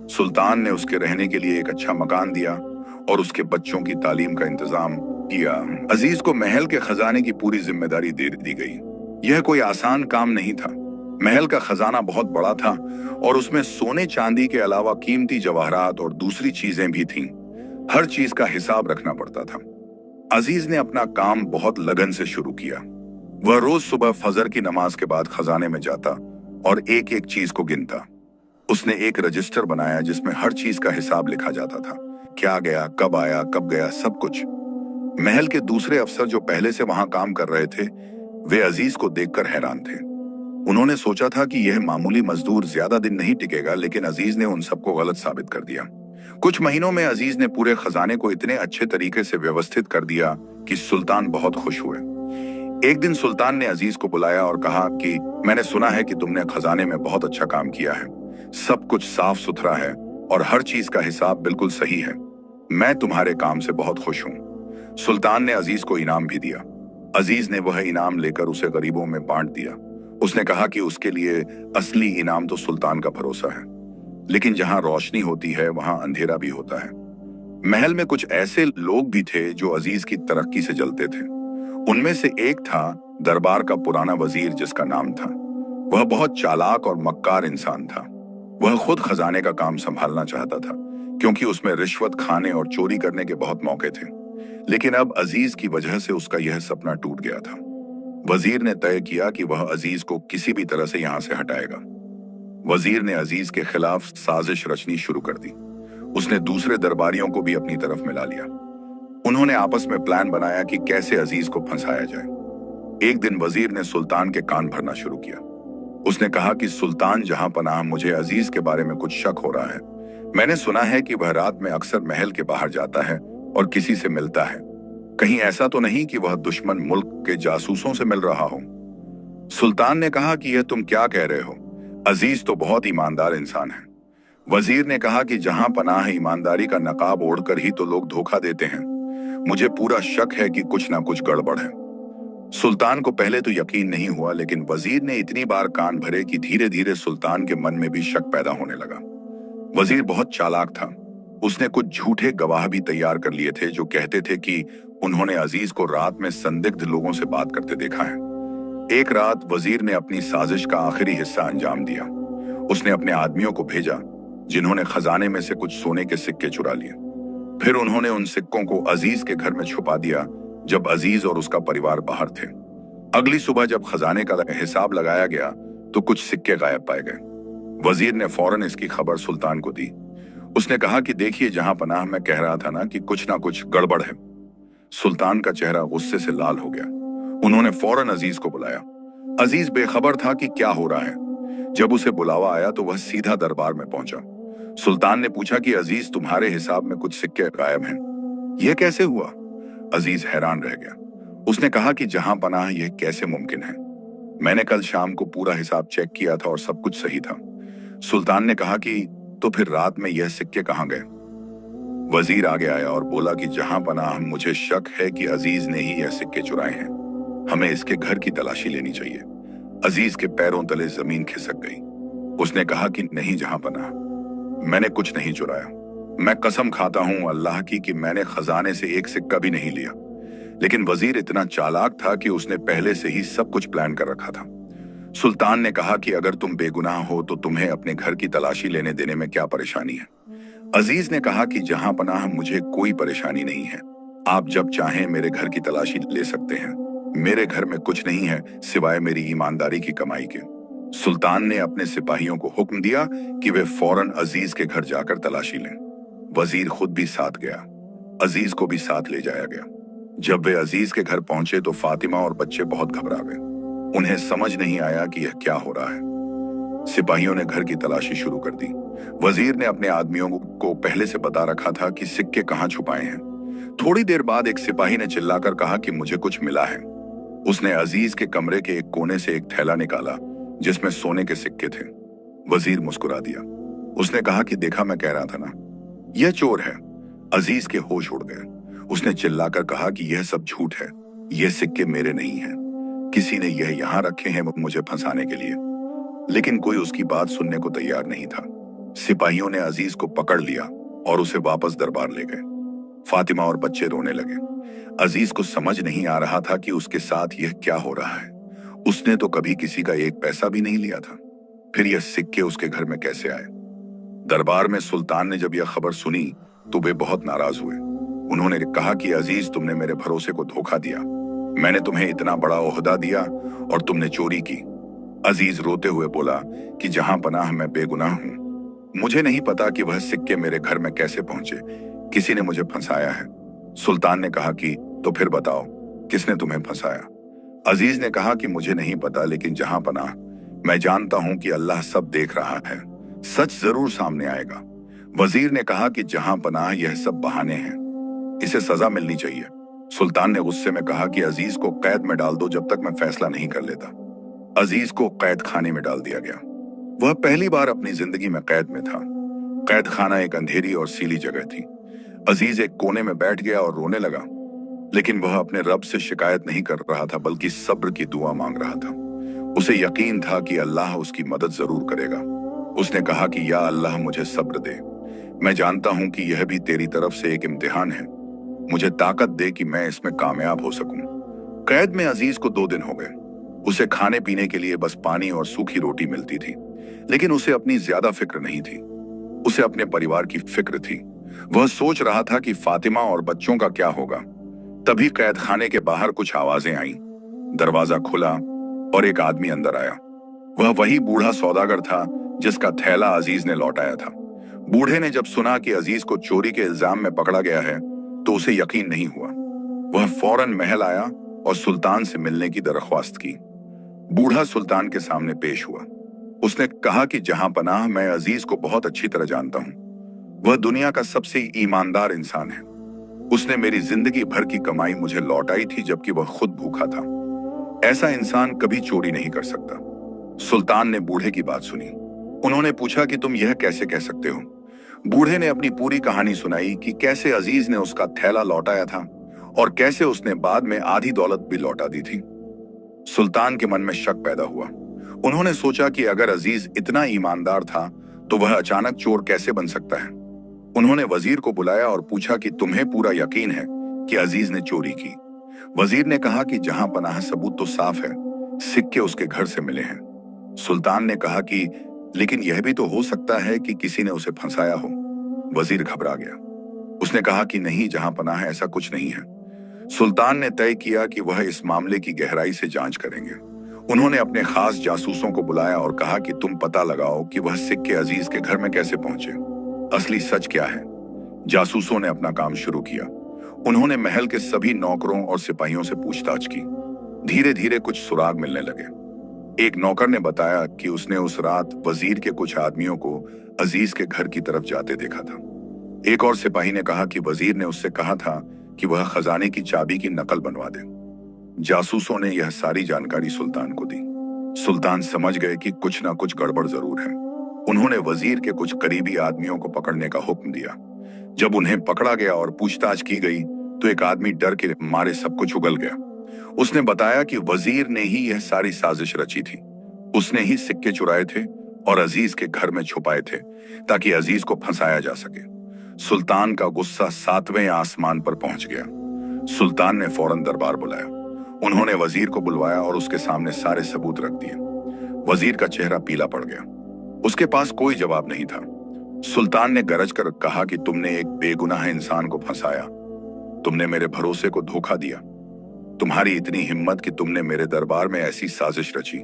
सुल्तान ने उसके रहने के लिए एक अच्छा मकान दिया और उसके बच्चों की तालीम का इंतजाम किया। अजीज को महल के खजाने की पूरी जिम्मेदारी दे दी गई। यह कोई आसान काम नहीं था। महल का खजाना बहुत बड़ा था और उसमें सोने चांदी के अलावा कीमती जवाहरात और दूसरी चीजें भी थीं। हर चीज का हिसाब रखना पड़ता था। अजीज ने अपना काम बहुत लगन से शुरू किया। वह रोज सुबह फजर की नमाज के बाद खजाने में जाता और एक एक चीज को गिनता। उसने एक रजिस्टर बनाया जिसमें हर चीज का हिसाब लिखा जाता था, क्या गया, कब आया, कब गया, सब कुछ। महल के दूसरे अफसर जो पहले से वहां काम कर रहे थे, वे अजीज को देखकर हैरान थे। उन्होंने सोचा था कि यह मामूली मजदूर ज्यादा दिन नहीं टिकेगा, लेकिन अजीज ने उन सबको गलत साबित कर दिया। कुछ महीनों में अजीज ने पूरे खजाने को इतने अच्छे तरीके से व्यवस्थित कर दिया कि सुल्तान बहुत खुश हुए। एक दिन सुल्तान ने अजीज को बुलाया और कहा कि मैंने सुना है कि तुमने खजाने में बहुत अच्छा काम किया है। सब कुछ साफ सुथरा है और हर चीज का हिसाब बिल्कुल सही है। मैं तुम्हारे काम से बहुत खुश हूं। सुल्तान ने अजीज को इनाम भी दिया। अजीज ने वह इनाम लेकर उसे गरीबों में बांट दिया। उसने कहा कि उसके लिए असली इनाम तो सुल्तान का भरोसा है, लेकिन जहां रोशनी होती है वहां अंधेरा भी होता है। महल में कुछ ऐसे लोग भी थे जो अजीज की तरक्की से जलते थे। उनमें से एक था दरबार का पुराना वजीर, जिसका नाम था। वह बहुत चालाक और मक्कार इंसान था। वह खुद खजाने का काम संभालना चाहता था, क्योंकि उसमें रिश्वत खाने और चोरी करने के बहुत मौके थे। लेकिन अब अजीज की वजह से उसका यह सपना टूट गया था। वजीर ने तय किया कि वह अजीज को किसी भी तरह से यहां से हटाएगा। वजीर ने अजीज के खिलाफ साजिश रचनी शुरू कर दी। उसने दूसरे दरबारियों को भी अपनी तरफ मिला लिया। उन्होंने आपस में प्लान बनाया कि कैसे अजीज को फंसाया जाए। एक दिन वजीर ने सुल्तान के कान भरना शुरू किया। उसने कहा कि सुल्तान जहां पनाह, मुझे अजीज के बारे में कुछ शक हो रहा है। मैंने सुना है कि वह रात में अक्सर महल के बाहर जाता है और किसी से मिलता है। कहीं ऐसा तो नहीं कि वह दुश्मन मुल्क के जासूसों से मिल रहा हो? सुल्तान ने कहा कि यह तुम क्या कह रहे हो? अजीज तो बहुत ईमानदार इंसान है। वजीर ने कहा कि जहां पनाह ईमानदारी का नकाब ओढ़कर ही तो लोग धोखा देते हैं। मुझे पूरा शक है कि कुछ ना कुछ गड़बड़ है। सुल्तान को पहले तो यकीन नहीं हुआ, लेकिन वजीर ने इतनी बार कान भरे कि धीरे धीरे सुल्तान के मन में भी शक पैदा होने लगा। वजीर बहुत चालाक था। उसने कुछ झूठे गवाह भी तैयार कर लिए थे जो कहते थे कि उन्होंने अजीज को रात में संदिग्ध लोगों से बात करते देखा है। एक रात वजीर ने अपनी साजिश का आखिरी हिस्सा अंजाम दिया। उसने अपने आदमियों को भेजा जिन्होंने खजाने में से कुछ सोने के सिक्के चुरा लिए। फिर उन्होंने उन सिक्कों को अजीज के घर में छुपा दिया जब अजीज और उसका परिवार बाहर थे। अगली सुबह जब खजाने का हिसाब लगाया गया तो कुछ सिक्के गायब पाए गए। वजीर ने फौरन इसकी खबर सुल्तान को दी। उसने कहा कि देखिए, जहां पनाह मैं कह रहा था ना कि कुछ ना कुछ गड़बड़ है। सुल्तान का चेहरा गुस्से से लाल हो गया। उन्होंने फौरन अजीज को बुलाया। अजीज बेखबर था कि क्या हो रहा है। जब उसे बुलावा आया तो वह सीधा दरबार में पहुंचा। सुल्तान ने पूछा कि अजीज, तुम्हारे हिसाब में कुछ सिक्के गायब हैं, यह कैसे हुआ? अजीज हैरान रह गया। उसने कहा कि जहां पनाह, यह कैसे मुमकिन है? मैंने कल शाम को पूरा हिसाब चेक किया था और सब कुछ सही था। सुल्तान ने कहा कि तो फिर रात में यह सिक्के कहां गए? वजीर आगे आया और बोला कि जहां पनाह, मुझे शक है कि अजीज ने ही यह सिक्के चुराए हैं। हमें इसके घर की तलाशी लेनी चाहिए। अजीज के पैरों तले जमीन खिसक गई। उसने कहा कि नहीं जहां पनाह, मैंने कुछ नहीं चुराया। मैं कसम खाता हूं अल्लाह की कि मैंने खजाने से एक सिक्का भी नहीं लिया। लेकिन वजीर इतना चालाक था कि उसने पहले से ही सब कुछ प्लान कर रखा था। सुल्तान ने कहा कि अगर तुम बेगुनाह हो तो तुम्हें अपने घर की तलाशी लेने देने में क्या परेशानी है। अजीज ने कहा कि जहां पनाह मुझे कोई परेशानी नहीं है, आप जब चाहें मेरे घर की तलाशी ले सकते हैं। मेरे घर में कुछ नहीं है सिवाय मेरी ईमानदारी की कमाई के। सुल्तान ने अपने सिपाहियों को हुक्म दिया कि वे फौरन अजीज के घर जाकर तलाशी लें। वजीर खुद भी साथ गया। अजीज को भी साथ ले जाया गया। जब वे अजीज के घर पहुंचे तो फातिमा और बच्चे बहुत घबरा गए। उन्हें समझ नहीं आया कि यह क्या हो रहा है। सिपाहियों ने घर की तलाशी शुरू कर दी। वजीर ने अपने आदमियों को पहले से बता रखा था कि सिक्के कहां छुपाए हैं। थोड़ी देर बाद एक सिपाही ने चिल्लाकर कहा कि मुझे कुछ मिला है। उसने अजीज के कमरे के एक कोने से एक थैला निकाला जिसमें सोने के सिक्के थे। वजीर मुस्कुरा दिया। उसने कहा कि देखा, मैं कह रहा था ना, यह चोर है। अजीज के होश उड़ गए। उसने चिल्लाकर कहा कि यह सब झूठ है, यह सिक्के मेरे नहीं हैं। किसी ने यह यहां रखे हैं मुझे फंसाने के लिए। लेकिन कोई उसकी बात सुनने को तैयार नहीं था। सिपाहियों ने अजीज को पकड़ लिया और उसे वापस दरबार ले गए। फातिमा और बच्चे रोने लगे। अजीज को समझ नहीं आ रहा था कि उसके साथ यह क्या हो रहा है। उसने तो कभी किसी का एक पैसा भी नहीं लिया था, फिर यह सिक्के उसके घर में कैसे आए। दरबार में सुल्तान ने जब यह खबर सुनी तो वे बहुत नाराज हुए। उन्होंने कहा कि अजीज, तुमने मेरे भरोसे को धोखा दिया। मैंने तुम्हें इतना बड़ा ओहदा दिया और तुमने चोरी की। अजीज रोते हुए बोला कि जहां पनाह मैं बेगुनाह हूं। मुझे नहीं पता कि वह सिक्के मेरे घर में कैसे पहुंचे। किसी ने मुझे फंसाया है। सुल्तान ने कहा कि तो फिर बताओ, किसने तुम्हें फंसाया। अजीज ने कहा कि मुझे नहीं पता, लेकिन जहां पनाह मैं जानता हूं कि अल्लाह सब देख रहा है, सच जरूर सामने आएगा। वजीर ने कहा कि जहां पनाह यह सब बहाने हैं, इसे सजा मिलनी चाहिए। सुल्तान ने गुस्से में कहा कि अजीज को कैद में डाल दो जब तक मैं फैसला नहीं कर लेता। अजीज को कैद खाने में डाल दिया गया। वह पहली बार अपनी जिंदगी में कैद में था। कैद खाना एक अंधेरी और सीली जगह थी। अजीज एक कोने में बैठ गया और रोने लगा, लेकिन वह अपने रब से शिकायत नहीं कर रहा था बल्कि सब्र की दुआ मांग रहा था। उसे यकीन था कि अल्लाह उसकी मदद जरूर करेगा। उसने कहा कि या अल्लाह, मुझे सब्र दे। मैं जानता हूं कि यह भी तेरी तरफ से एक इम्तिहान है। मुझे ताकत दे कि मैं इसमें कामयाब हो सकूं। कैद में अजीज को 2 दिन हो गए। उसे खाने पीने के लिए बस पानी और सूखी रोटी मिलती थी, लेकिन उसे अपनी ज्यादा फिक्र नहीं थी। उसे अपने परिवार की फिक्र थी। वह सोच रहा था कि फातिमा और बच्चों का क्या होगा। तभी कैद खाने के बाहर कुछ आवाजें आईं। दरवाजा खुला और एक आदमी अंदर आया। वह वही बूढ़ा सौदागर था जिसका थैला अजीज ने लौटाया था। बूढ़े ने जब सुना कि अजीज को चोरी के इल्जाम में पकड़ा गया है तो उसे यकीन नहीं हुआ। वह फौरन महल आया और सुल्तान से मिलने की दरख्वास्त की। बूढ़ा सुल्तान के सामने पेश हुआ। उसने कहा कि जहां पनाह, मैं अजीज को बहुत अच्छी तरह जानता हूं। वह दुनिया का सबसे ईमानदार इंसान है। उसने मेरी जिंदगी भर की कमाई मुझे लौटाई थी जबकि वह खुद भूखा था। ऐसा इंसान कभी चोरी नहीं कर सकता। सुल्तान ने बूढ़े की बात सुनी। उन्होंने पूछा कि तुम यह कैसे कह सकते हो। बूढ़े ने अपनी पूरी कहानी सुनाई कि कैसे अजीज ने उसका थैला लौटाया था और कैसे उसने बाद में आधी दौलत भी लौटा दी थी। सुल्तान के मन में शक पैदा हुआ। उन्होंने सोचा कि अगर अजीज इतना ईमानदार था तो वह अचानक चोर कैसे बन सकता है। उन्होंने वजीर को बुलाया और पूछा कि तुम्हें पूरा यकीन है कि अजीज ने चोरी की। वजीर ने कहा कि जहां पनाह, सबूत तो साफ है, सिक्के उसके घर से मिले हैं। सुल्तान ने कहा कि लेकिन यह भी तो हो सकता है कि किसी ने उसे फंसाया हो। वजीर घबरा गया। उसने कहा कि नहीं, जहां पनाह, ऐसा कुछ नहीं है। सुल्तान ने तय किया कि वह इस मामले की गहराई से जांच करेंगे। उन्होंने अपने खास जासूसों को बुलाया और कहा कि तुम पता लगाओ कि वह सिक्के अजीज के घर में कैसे पहुंचे। असली सच क्या है। जासूसों ने अपना काम शुरू किया। उन्होंने महल के सभी नौकरों और सिपाहियों से पूछताछ की। धीरे धीरे कुछ सुराग मिलने लगे। एक नौकर ने बताया कि उसने उस रात वजीर के कुछ आदमियों को अजीज के घर की तरफ जाते देखा था। एक और सिपाही ने कहा कि वजीर ने उससे कहा था कि वह खजाने की चाबी की नकल बनवा दे। जासूसों ने यह सारी जानकारी सुल्तान को दी। सुल्तान समझ गए कि कुछ ना कुछ गड़बड़ जरूर है। उन्होंने वजीर के कुछ करीबी आदमियों को पकड़ने का हुक्म दिया। जब उन्हें पकड़ा गया और पूछताछ की गई तो एक आदमी डर के मारे सब कुछ उगल गया। उसने बताया कि वजीर ने ही यह सारी साजिश रची थी। उसने ही सिक्के चुराए थे और अजीज के घर में छुपाए थे ताकि अजीज को फंसाया जा सके। सुल्तान का गुस्सा 7वें आसमान पर पहुंच गया। सुल्तान ने फौरन दरबार बुलाया। उन्होंने वजीर को बुलवाया और उसके सामने सारे सबूत रख दिए। वजीर का चेहरा पीला पड़ गया। उसके पास कोई जवाब नहीं था। सुल्तान ने गरज कर कहा कि तुमने एक बेगुनाह इंसान को फंसाया। तुमने मेरे भरोसे को धोखा दिया। तुम्हारी इतनी हिम्मत कि तुमने मेरे दरबार में ऐसी साजिश रची।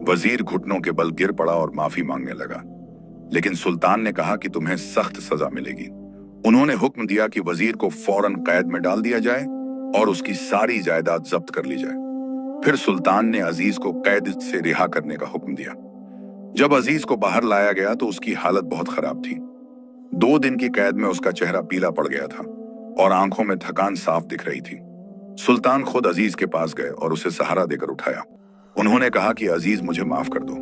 वजीर घुटनों के बल गिर पड़ा और माफी मांगने लगा, लेकिन सुल्तान ने कहा कि तुम्हें सख्त सजा मिलेगी। उन्होंने हुक्म दिया कि वजीर को फौरन कैद में डाल दिया जाए और उसकी सारी जायदाद जब्त कर ली जाए। फिर सुल्तान ने अजीज को कैद से रिहा करने का हुक्म दिया। जब अजीज को बाहर लाया गया तो उसकी हालत बहुत खराब थी। 2 दिन की कैद में उसका चेहरा पीला पड़ गया था और आंखों में थकान साफ दिख रही थी। सुल्तान खुद अजीज के पास गए और उसे सहारा देकर उठाया। उन्होंने कहा कि अजीज, मुझे माफ कर दो।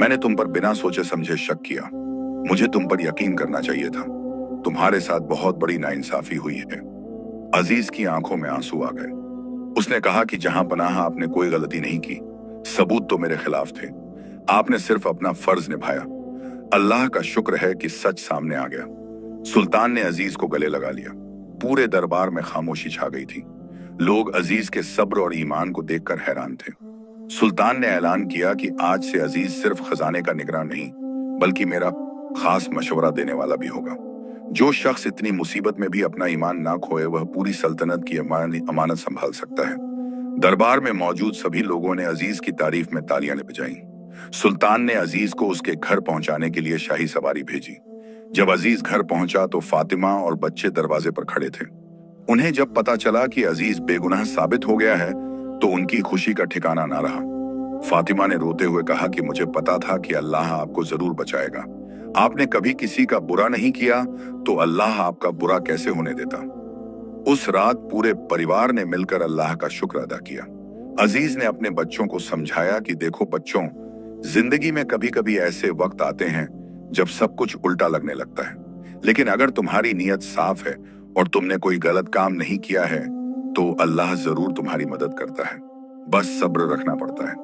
मैंने तुम पर बिना सोचे समझे शक किया। मुझे तुम पर यकीन करना चाहिए था। तुम्हारे साथ बहुत बड़ी नाइंसाफी हुई है। अजीज की आंखों में आंसू आ गए। उसने कहा कि जहां पनाह, आपने कोई गलती नहीं की। सबूत तो मेरे खिलाफ थे। आपने सिर्फ अपना फर्ज निभाया। अल्लाह का शुक्र है कि सच सामने आ गया। सुल्तान ने अजीज को गले लगा लिया। पूरे दरबार में खामोशी छा गई थी। लोग अजीज के सब्र और ईमान को देखकर हैरान थे। सुल्तान ने ऐलान किया कि आज से अजीज सिर्फ खजाने का निगरान नहीं, बल्कि मेरा खास मशवरा देने वाला भी होगा। जो शख्स इतनी मुसीबत में भी अपना ईमान ना खोए, वह पूरी सल्तनत की अमानत संभाल सकता है। दरबार में मौजूद सभी लोगों ने अजीज की तारीफ में तालियां बजाईं। सुल्तान ने अजीज को उसके घर पहुंचाने के लिए शाही सवारी भेजी। जब अजीज घर पहुंचा तो फातिमा और बच्चे दरवाजे पर खड़े थे। उन्हें जब पता चला कि अजीज बेगुनाह साबित हो गया है तो उनकी खुशी का ठिकाना ना रहा। फातिमा ने रोते हुए कहा कि मुझे पता था कि अल्लाह आपको जरूर बचाएगा। आपने कभी किसी का बुरा नहीं किया, तो अल्लाह आपका बुरा कैसे होने देता। उस रात पूरे परिवार ने मिलकर अल्लाह का शुक्र अदा किया। अजीज ने अपने बच्चों को समझाया कि देखो बच्चों, जिंदगी में कभी कभी ऐसे वक्त आते हैं जब सब कुछ उल्टा लगने लगता है, लेकिन अगर तुम्हारी नीयत साफ है और तुमने कोई गलत काम नहीं किया है तो अल्लाह जरूर तुम्हारी मदद करता है। बस सब्र रखना पड़ता है।